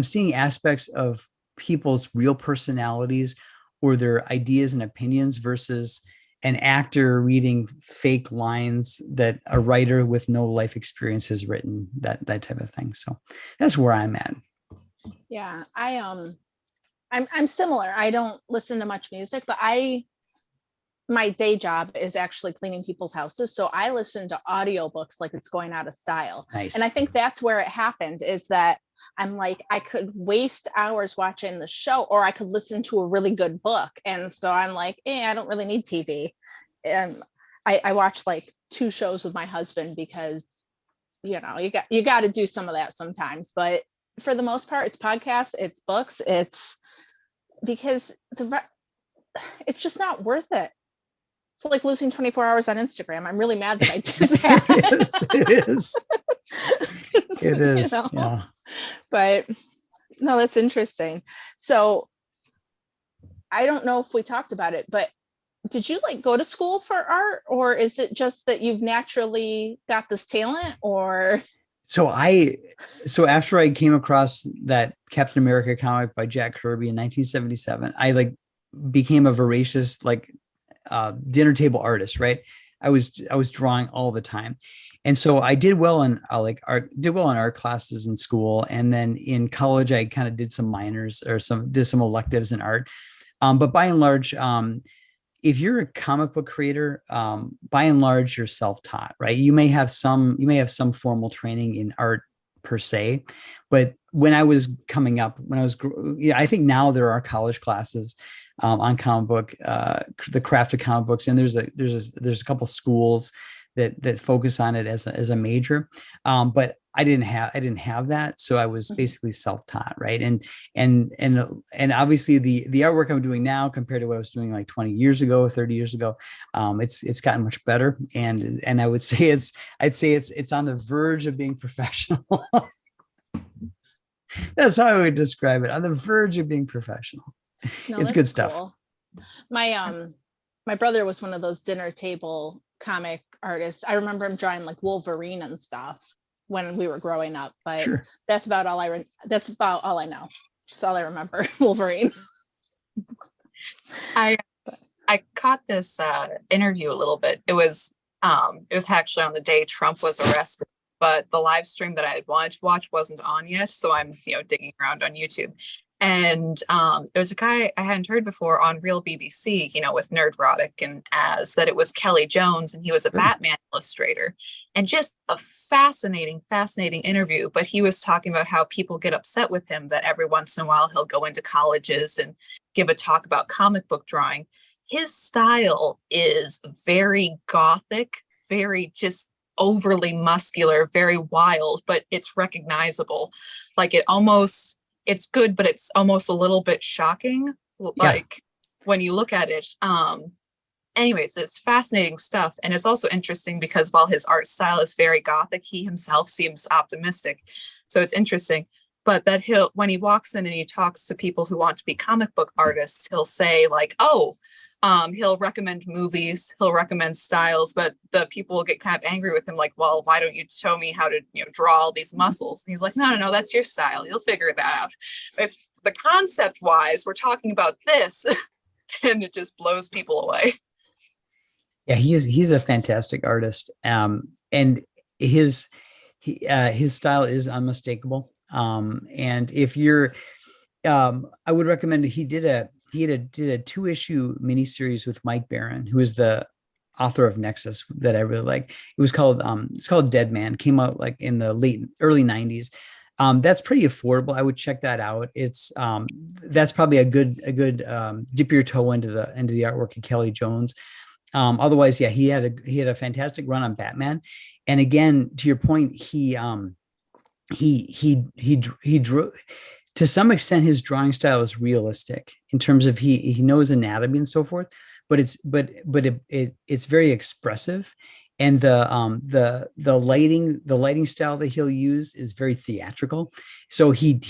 seeing aspects of people's real personalities or their ideas and opinions versus an actor reading fake lines that a writer with no life experience has written, that type of thing. So that's where I'm at. Yeah, I'm similar. I don't listen to much music, but my day job is actually cleaning people's houses. So I listen to audiobooks like it's going out of style. Nice. And I think that's where it happened, is that I'm like, I could waste hours watching the show, or I could listen to a really good book. And so I'm like, I don't really need TV. And I watch 2 shows with my husband because, you got to do some of that sometimes. But for the most part, it's podcasts, it's books, it's because it's just not worth it. It's like losing 24 hours on Instagram. I'm really mad that I did that. It is. It is. Yeah. But no, that's interesting. So I don't know if we talked about it, but did you go to school for art, or is it just that you've naturally got this talent? Or so after I came across that Captain America comic by Jack Kirby in 1977, I became a voracious dinner table artist, right? I was drawing all the time. And so I did well in art classes in school. And then in college, I kind of did some minors or did some electives in art. But by and large, if you're a comic book creator, by and large, you're self-taught, right? You may have some formal training in art per se, but when I was coming up, I think now there are college classes on comic book, the craft of comic books, and there's a couple schools that focus on it as a major, but I didn't have that, so I was basically self-taught, right? And obviously the artwork I'm doing now compared to what I was doing 20 years ago or 30 years ago, it's gotten much better, and I would say it's on the verge of being professional. That's how I would describe it, on the verge of being professional. No, it's good stuff. Cool. My brother was one of those dinner table comic artists. I remember him drawing Wolverine and stuff when we were growing up, but sure. That's about all I know. That's all I remember. Wolverine. I caught this interview a little bit. It was actually on the day Trump was arrested, but the live stream that I had wanted to watch wasn't on yet. So I'm, digging around on YouTube. And there was a guy I hadn't heard before on Real BBC, with Nerdrotic and as that it was Kelly Jones, and he was a Batman illustrator. And just a fascinating, fascinating interview. But he was talking about how people get upset with him that every once in a while he'll go into colleges and give a talk about comic book drawing. His style is very gothic, very just overly muscular, very wild, but it's recognizable. Like it's good, but it's almost a little bit shocking. Like when you look at it. Anyways, it's fascinating stuff. And it's also interesting because while his art style is very gothic, he himself seems optimistic. So it's interesting. But that when he walks in and he talks to people who want to be comic book artists, he'll say like, he'll recommend movies, he'll recommend styles, but the people will get kind of angry with him, like, well, why don't you show me how to, draw all these muscles? And he's like, no, that's your style. You'll figure that out. If the concept wise, we're talking about this, and it just blows people away. Yeah, he's a fantastic artist. And his style is unmistakable. And if you're, I would recommend he did a 2-issue miniseries with Mike Barron, who is the author of Nexus that I really like. It was called Dead Man, came out like in the early 90s. That's pretty affordable. I would check that out. It's that's probably a good dip your toe into the artwork of Kelly Jones. Otherwise, yeah, he had a fantastic run on Batman. And again, to your point, he drew, to some extent, his drawing style is realistic in terms of he knows anatomy and so forth, but it's very expressive. And the lighting style that he'll use is very theatrical. So he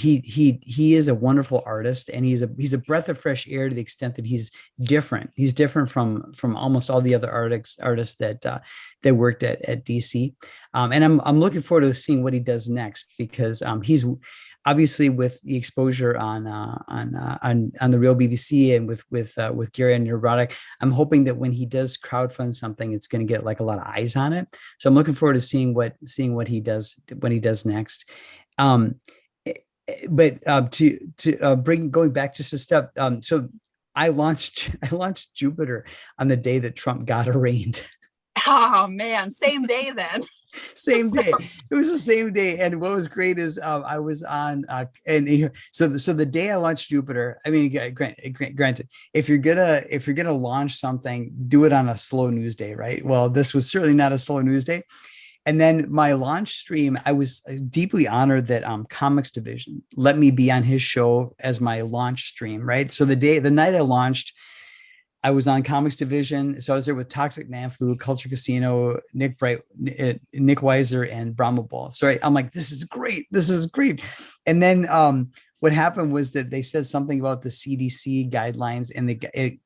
is a wonderful artist, and he's a breath of fresh air to the extent that he's different. He's different from almost all the other artists that worked at DC. And I'm looking forward to seeing what he does next, because he's obviously with the exposure on the Real BBC and with Gary and Neurotic, I'm hoping that when he does crowdfund something, it's going to get like a lot of eyes on it. So I'm looking forward to seeing what he does when he does next. But going back just a step, so I launched Jupiter on the day that Trump got arraigned. Oh man, same day then. Same day. It was the same day. And what was great is I was on so the day I launched Jupiter, I mean, granted, if you're gonna launch something, do it on a slow news day, right? Well, this was certainly not a slow news day. And then my launch stream, I was deeply honored that Comics Division let me be on his show as my launch stream, right? So the night I launched, I was on Comics Division. So I was there with Toxic Man Flu, Culture Casino, Nick Weiser, and Brahma Ball. So I'm like, this is great. And then what happened was that they said something about the CDC guidelines, and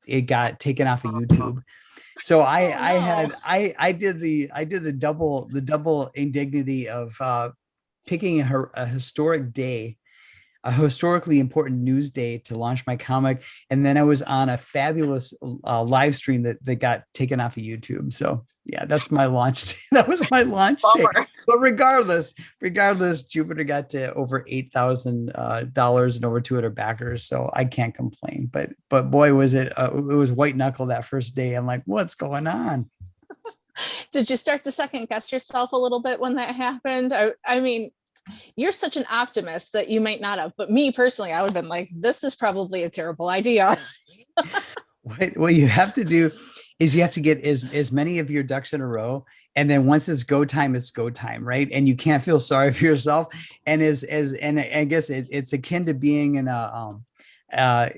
it got taken off of YouTube. So I did the double indignity of picking a historic day, a historically important news day to launch my comic. And then I was on a fabulous live stream that got taken off of YouTube. So yeah, that's my launch. That was my launch day. But regardless, Jupiter got to over $8,000 and over 200 backers. So I can't complain, but boy, was it was white knuckle that first day. I'm like, what's going on? Did you start to second guess yourself a little bit when that happened? I mean, you're such an optimist that you might not have, but me personally, I would have been like, this is probably a terrible idea. What you have to do is you have to get as many of your ducks in a row. And then once it's go time, right? And you can't feel sorry for yourself. And and I guess it's akin to being in a, I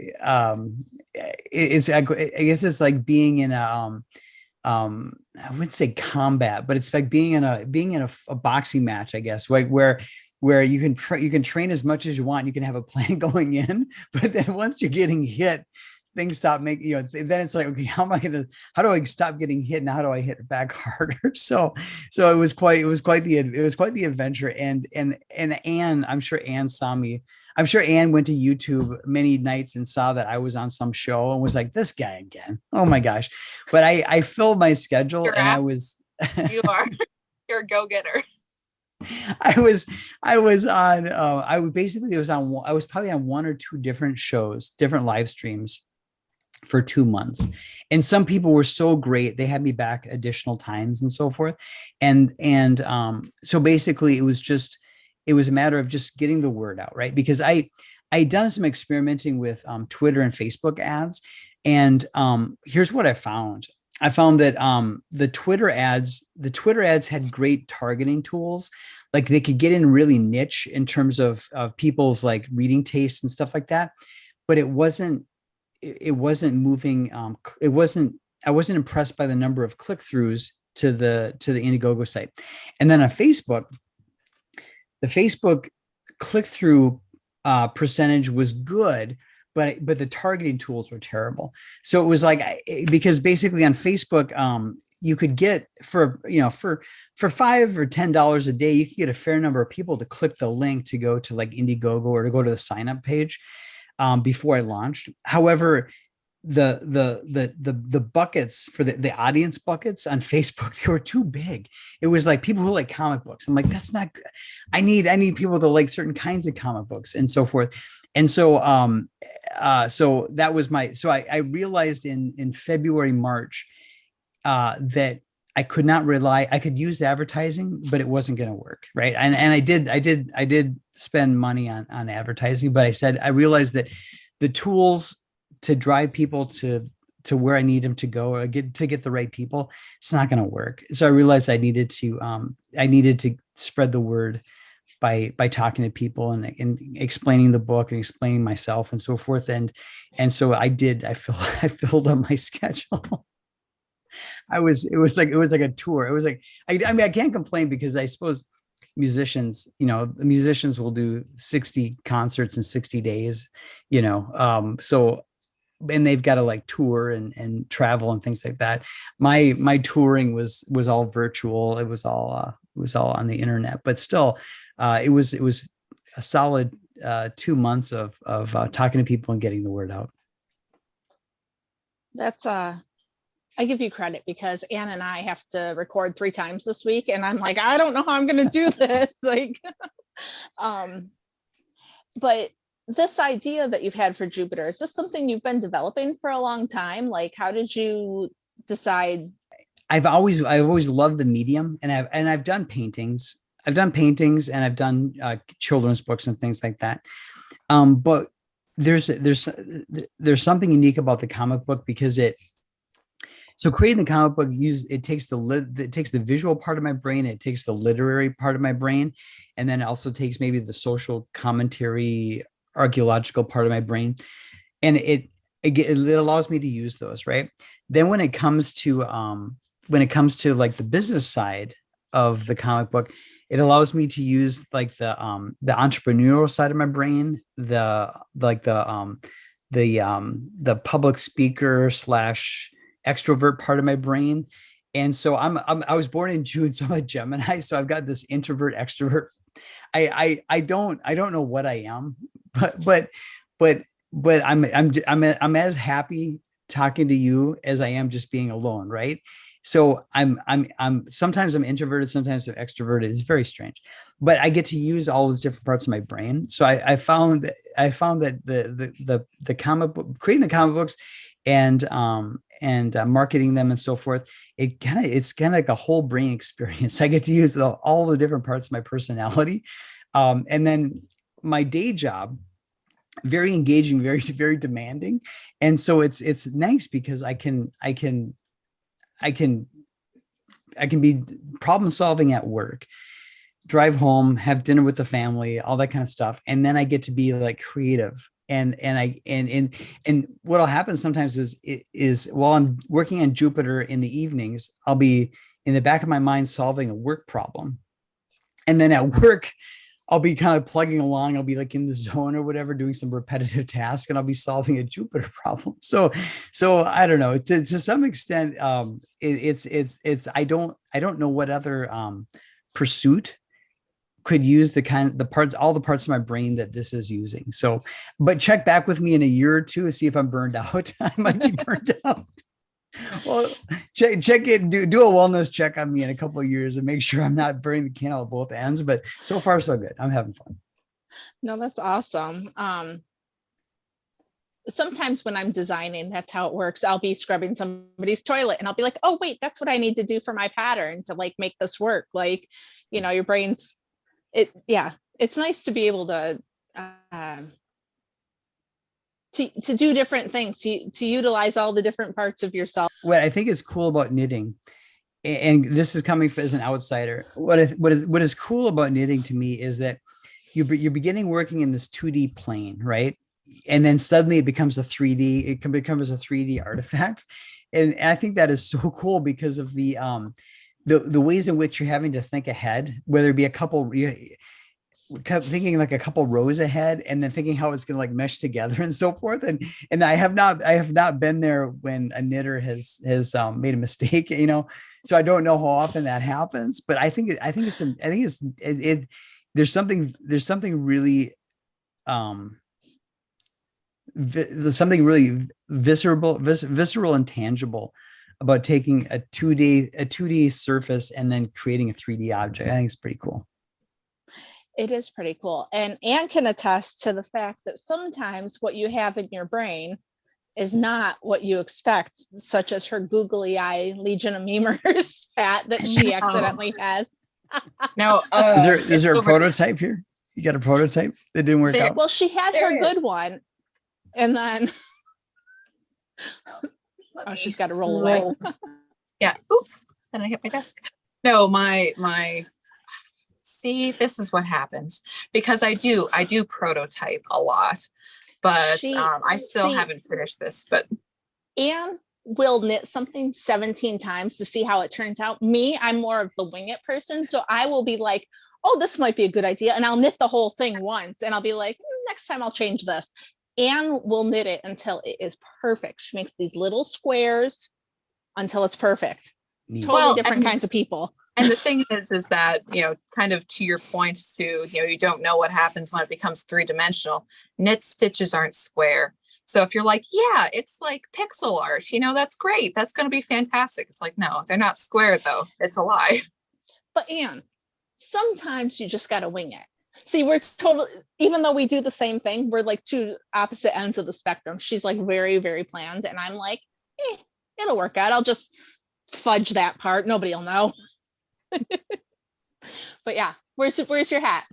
guess it's like being in a, I wouldn't say combat, but it's like being in a boxing match, I guess, like where you can train as much as you want. You can have a plan going in, but then once you're getting hit, things stop making, then it's like, okay, how do I stop getting hit? And how do I hit back harder? So it was quite the adventure. And Anne, I'm sure Anne saw me I'm sure Anne went to YouTube many nights and saw that I was on some show and was like, this guy again. Oh my gosh. But I filled my schedule and I was You are. You're a go-getter. I was on I basically was on I was probably on one or two different shows, different live streams for 2 months. And some people were so great, they had me back additional times and so forth. And so basically it was a matter of just getting the word out, right? Because I'd done some experimenting with Twitter and Facebook ads. And here's what I found. I found that the Twitter ads had great targeting tools. Like they could get in really niche in terms of people's like reading tastes and stuff like that. But it wasn't moving. I wasn't impressed by the number of click-throughs to the Indiegogo site. And then on Facebook, the Facebook click-through percentage was good, but the targeting tools were terrible. So it was like, because basically on Facebook, you could get for $5 or $10 a day, you could get a fair number of people to click the link to go to like Indiegogo or to go to the sign up page before I launched. However, the buckets for the audience buckets on Facebook, they were too big. It was like people who like comic books. I'm like, that's not good. I need people to like certain kinds of comic books and so forth. And so so that was I realized in February, March that I could not rely. I could use advertising, but it wasn't going to work, right? And I did spend money on advertising, but I realized that the tools to drive people to where I need them to go or get the right people, it's not going to work. So I realized I needed to spread the word by talking to people and explaining the book and explaining myself and so forth. And so I filled up my schedule. It was like a tour. It was like, I mean, I can't complain because I suppose musicians, the musicians will do 60 concerts in 60 days, so, and they've got to like tour and travel and things like that. My touring was all virtual. It was all on the internet, but still, it was a solid 2 months of talking to people and getting the word out. That's I give you credit because Anne and I have to record 3 times this week, and I'm like, I don't know how I'm going to do this. Like, but this idea that you've had for Jupiter, is this something you've been developing for a long time? Like, how did you decide? I've always loved the medium, and I've done paintings. And I've done children's books and things like that. But there's something unique about the comic book because so creating the comic book it takes the visual part of my brain, it takes the literary part of my brain, and then it also takes maybe the social commentary, archaeological part of my brain, and it allows me to use those, right? Then when it comes to like the business side of the comic book, it allows me to use like the entrepreneurial side of my brain, the public speaker / extrovert part of my brain. And so I was born in June, so I'm a Gemini. So I've got this introvert extrovert. I don't know what I am, but I'm as happy talking to you as I am just being alone, right? So I'm sometimes I'm introverted, sometimes I'm extroverted. It's very strange, but I get to use all those different parts of my brain. So I found that the comic book, creating the comic books and marketing them and so forth, it's kind of like a whole brain experience. I get to use all the different parts of my personality, and then my day job, very engaging, very very demanding, and so it's nice because I can be problem solving at work, drive home, have dinner with the family, all that kind of stuff, and then I get to be like creative. And what'll happen sometimes is while I'm working on Jupiter in the evenings, I'll be in the back of my mind solving a work problem, and then at work I'll be kind of plugging along. I'll be like in the zone or whatever, doing some repetitive task, and I'll be solving a Jupiter problem. So I don't know. To some extent, it's I don't know what other pursuit could use all the parts of my brain that this is using. So, but check back with me in a year or two to see if I'm burned out. I might be burned out. Well, check it, do a wellness check on me in a couple of years and make sure I'm not burning the candle at both ends. But so far, so good. I'm having fun. No, that's awesome. Sometimes when I'm designing, that's how it works. I'll be scrubbing somebody's toilet and I'll be like, oh, wait, that's what I need to do for my pattern to like make this work. Like, you know, your brain's it's nice to be able to do different things, to utilize all the different parts of yourself. What I think is cool about knitting, and this is coming as an outsider, what is cool about knitting to me is that you're beginning working in this 2D plane, right? And then suddenly it becomes a 3D, it can become as a 3D artifact. And I think that is so cool because of the ways in which you're having to think ahead, whether it be thinking like a couple rows ahead and then thinking how it's going to like mesh together and so forth. And I have not been there when a knitter has made a mistake, you know, so I don't know how often that happens, but there's something really visceral and tangible about taking a 2D surface and then creating a 3D object. I think it's pretty cool. It is pretty cool. And Anne can attest to the fact that sometimes what you have in your brain is not what you expect, such as her googly eye Legion of Memers hat that she accidentally has. No, is there a prototype here? You got a prototype that didn't work out? Well, she had her good one. And then, she's got to roll away. Yeah. Oops. And I hit my desk. No, my. See, this is what happens because I do prototype a lot, but I still haven't finished this. But Anne will knit something 17 times to see how it turns out. Me, I'm more of the wing it person, so I will be like, oh, this might be a good idea, and I'll knit the whole thing once, and I'll be like, next time I'll change this. Anne will knit it until it is perfect. She makes these little squares until it's perfect. Neat. Totally different kinds of people. And the thing is that, you know, kind of to your point to, you know, you don't know what happens when it becomes 3-dimensional. Knit stitches aren't square. So if you're like, yeah, it's like pixel art, you know, that's great. That's going to be fantastic. It's like, no, they're not square though. It's a lie. But Anne, sometimes you just got to wing it. See, even though we do the same thing, we're like two opposite ends of the spectrum. She's like very, very planned. And I'm like, it'll work out. I'll just fudge that part. Nobody will know. But yeah, where's your hat?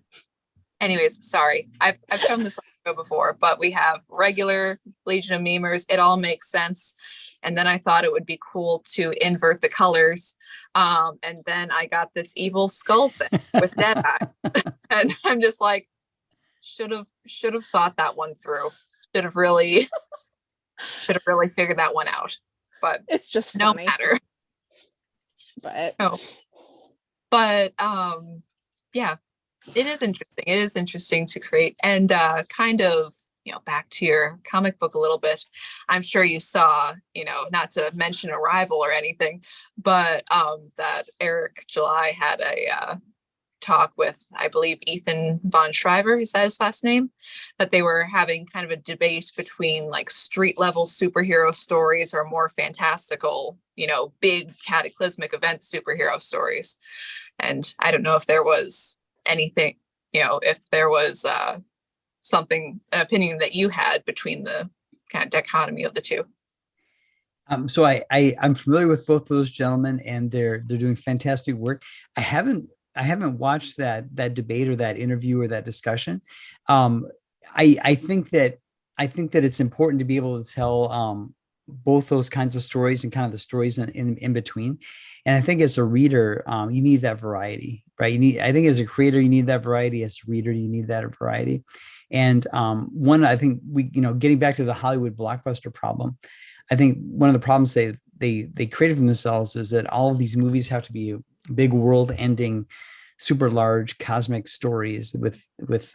Anyways, sorry. I've shown this before, but we have regular Legion of Memers. It all makes sense. And then I thought it would be cool to invert the colors. And then I got this evil skull thing with Deadeye. And I'm just like, should have thought that one through. Should have really figured that one out. But it's just no funny. matter. But no. But yeah, it is interesting. It is interesting to create and kind of, you know, back to your comic book a little bit. I'm sure you saw, you know, not to mention Arrival or anything, but that Eric July had a talk with, I believe, Ethan Von Schreiber, is that his last name? That they were having kind of a debate between like street level superhero stories or more fantastical, you know, big cataclysmic event superhero stories. And I don't know if there was anything, you know, if there was an opinion that you had between the kind of dichotomy of the two. So I'm familiar with both those gentlemen, and they're doing fantastic work. I haven't watched that debate or that interview or that discussion. I think that it's important to be able to tell both those kinds of stories and kind of the stories in between. And I think as a reader, you need that variety, right? I think as a creator, you need that variety. As a reader, you need that variety. And I think getting back to the Hollywood blockbuster problem, I think one of the problems they created for themselves is that all of these movies have to be big world-ending, super large cosmic stories with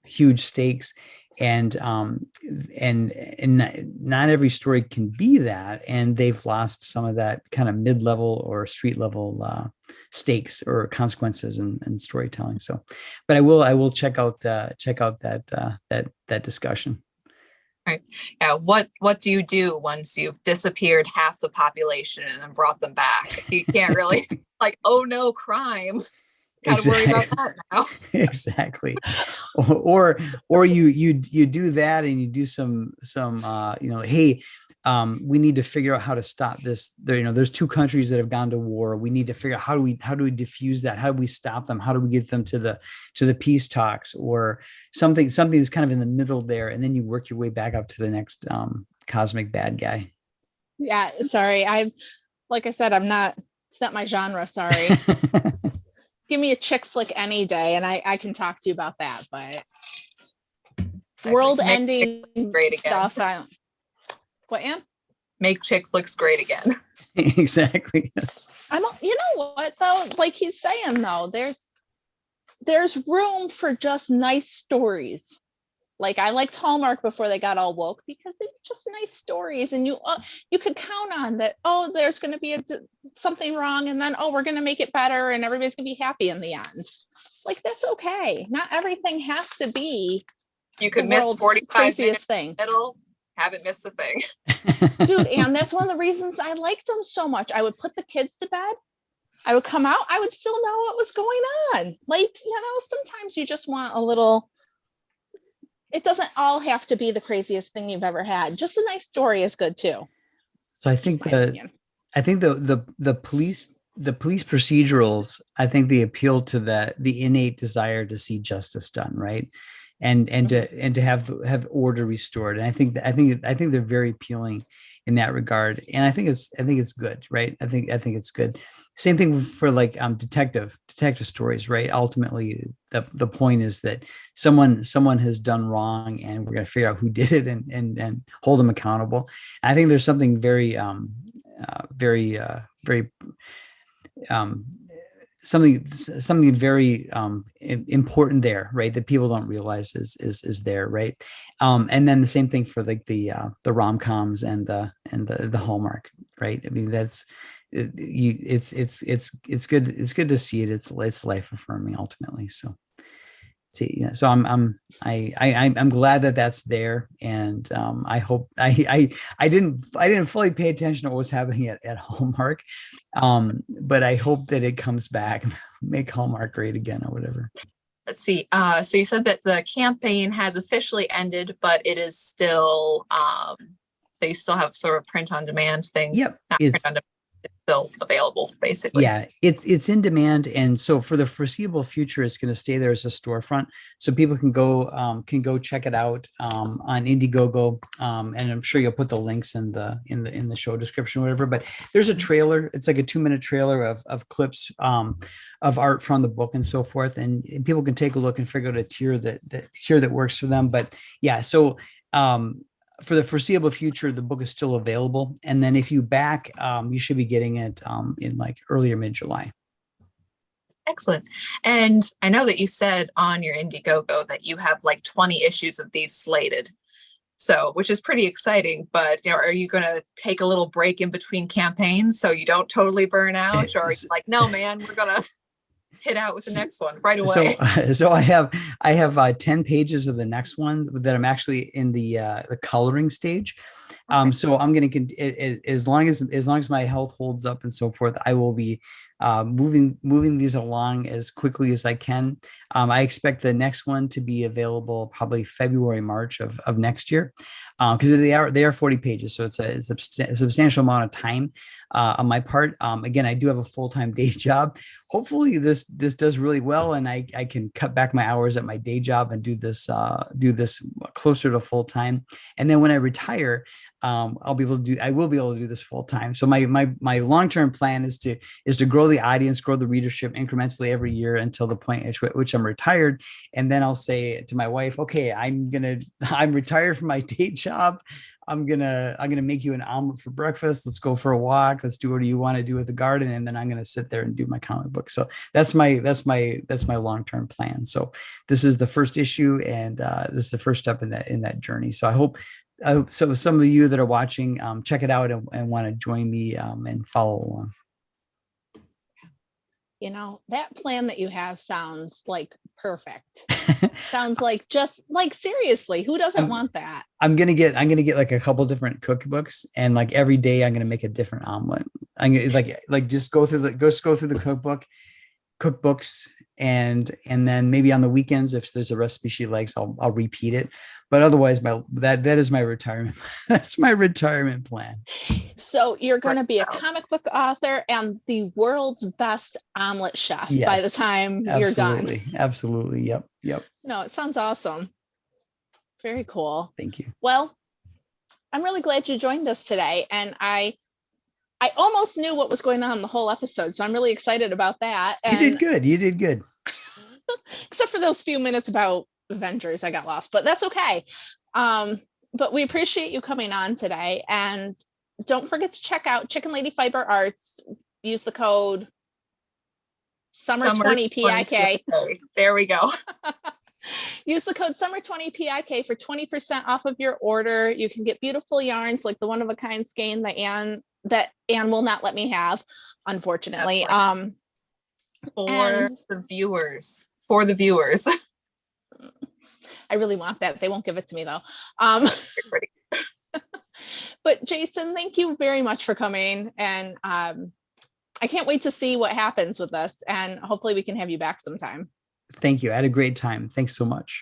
huge stakes. and not every story can be that, and they've lost some of that kind of mid-level or street level stakes or consequences in storytelling. So, but I will check out that discussion. Right. Yeah. What do you do once you've disappeared half the population and then brought them back? You can't really like, oh no, crime. Got to worry about that now. Exactly. Or you do that and you do some hey, we need to figure out how to stop this. There's two countries that have gone to war. We need to figure out how do we diffuse that? How do we stop them? How do we get them to the peace talks, or something that's kind of in the middle there, and then you work your way back up to the next cosmic bad guy. Yeah, sorry. Like I said, it's not my genre, sorry. Give me a chick flick any day and I can talk to you about that, but world ending great stuff. What, Ann? Make chick flicks great again. Exactly. Yes. You know what though? Like he's saying though, there's room for just nice stories. Like I liked Hallmark before they got all woke because they're just nice stories, and you could count on that. Oh, there's going to be something wrong, and then we're going to make it better, and everybody's going to be happy in the end. Like that's okay. Not everything has to be. You could miss 45 craziest thing. Haven't missed the thing. Dude, and that's one of the reasons I liked them so much. I would put the kids to bed. I would come out. I would still know what was going on. Like, sometimes you just want a little. It doesn't all have to be the craziest thing you've ever had. Just a nice story is good too. So I think the police procedurals, I think they appeal to the innate desire to see justice done, right? And to have order restored. And I think they're very appealing in that regard. And I think it's good, right? I think it's good. Same thing for like detective stories, right? Ultimately, the point is that someone has done wrong, and we're going to figure out who did it and hold them accountable. And I think there's something very something very important there, right? That people don't realize is there, right? And then the same thing for like the rom-coms and the Hallmark, right? I mean, it's good to see it. It's life affirming ultimately. So so I'm glad that that's there, and I hope I didn't fully pay attention to what was happening at Hallmark, but I hope that it comes back, make Hallmark great again or whatever. Let's see. So you said that the campaign has officially ended, but it is still they still have sort of print on demand thing. Yep, it's still available, basically. Yeah, it's in demand, and so for the foreseeable future, it's going to stay there as a storefront, so people can go check it out on Indiegogo, and I'm sure you'll put the links in the show description, or whatever. But there's a trailer; it's like a 2-minute trailer of clips of art from the book and so forth, and people can take a look and figure out a tier that works for them. But yeah, so. For the foreseeable future, the book is still available. And then if you back, you should be getting it in like earlier mid-July. Excellent. And I know that you said on your Indiegogo that you have like 20 issues of these slated. So, which is pretty exciting, but are you going to take a little break in between campaigns so you don't totally burn out? Or are you like, no, man, we're going to hit out with the next one right away? So I have 10 pages of the next one that I'm actually in the coloring stage. Okay. So I'm going to, as long as my health holds up and so forth, I will be moving these along as quickly as I can. I expect the next one to be available probably February, March of next year, because they are 40 pages, so it's a substantial amount of time on my part. Again, I do have a full-time day job. Hopefully, this does really well, and I can cut back my hours at my day job and do this closer to full time. And then when I retire, I will be able to do this full time. So my long-term plan is to grow the audience, grow the readership incrementally every year until the point at which I'm retired. And then I'll say to my wife, okay, I'm retired from my day job. I'm gonna make you an omelet for breakfast. Let's go for a walk. Let's do what you want to do with the garden, and then I'm gonna sit there and do my comic book. So that's my long-term plan. So this is the first issue, and this is the first step in that journey. So I hope so. Some of you that are watching, check it out and want to join me and follow along. You know, that plan that you have sounds like perfect. Sounds like just like seriously, who doesn't want that? I'm gonna get like a couple different cookbooks, and like every day I'm gonna make a different omelet. I'm gonna like just go through the cookbooks, and then maybe on the weekends, if there's a recipe she likes, I'll repeat it. But otherwise, that is my retirement. That's my retirement plan. So you're going to be a comic book author and the world's best omelet chef by the time you're done. Absolutely. Yep. No, it sounds awesome. Very cool. Thank you. Well, I'm really glad you joined us today. And I almost knew what was going on the whole episode. So I'm really excited about that. And you did good. Except for those few minutes about Avengers, I got lost, but that's okay. But we appreciate you coming on today. And don't forget to check out Chicken Lady Fiber Arts. Use the code Summer20PIK. There we go. Use the code Summer20PIK for 20% off of your order. You can get beautiful yarns like the one-of-a-kind skein that Anne will not let me have, unfortunately. Right. For the viewers. I really want that. They won't give it to me though. But Jason, thank you very much for coming. And I can't wait to see what happens with this. And hopefully we can have you back sometime. Thank you. I had a great time. Thanks so much.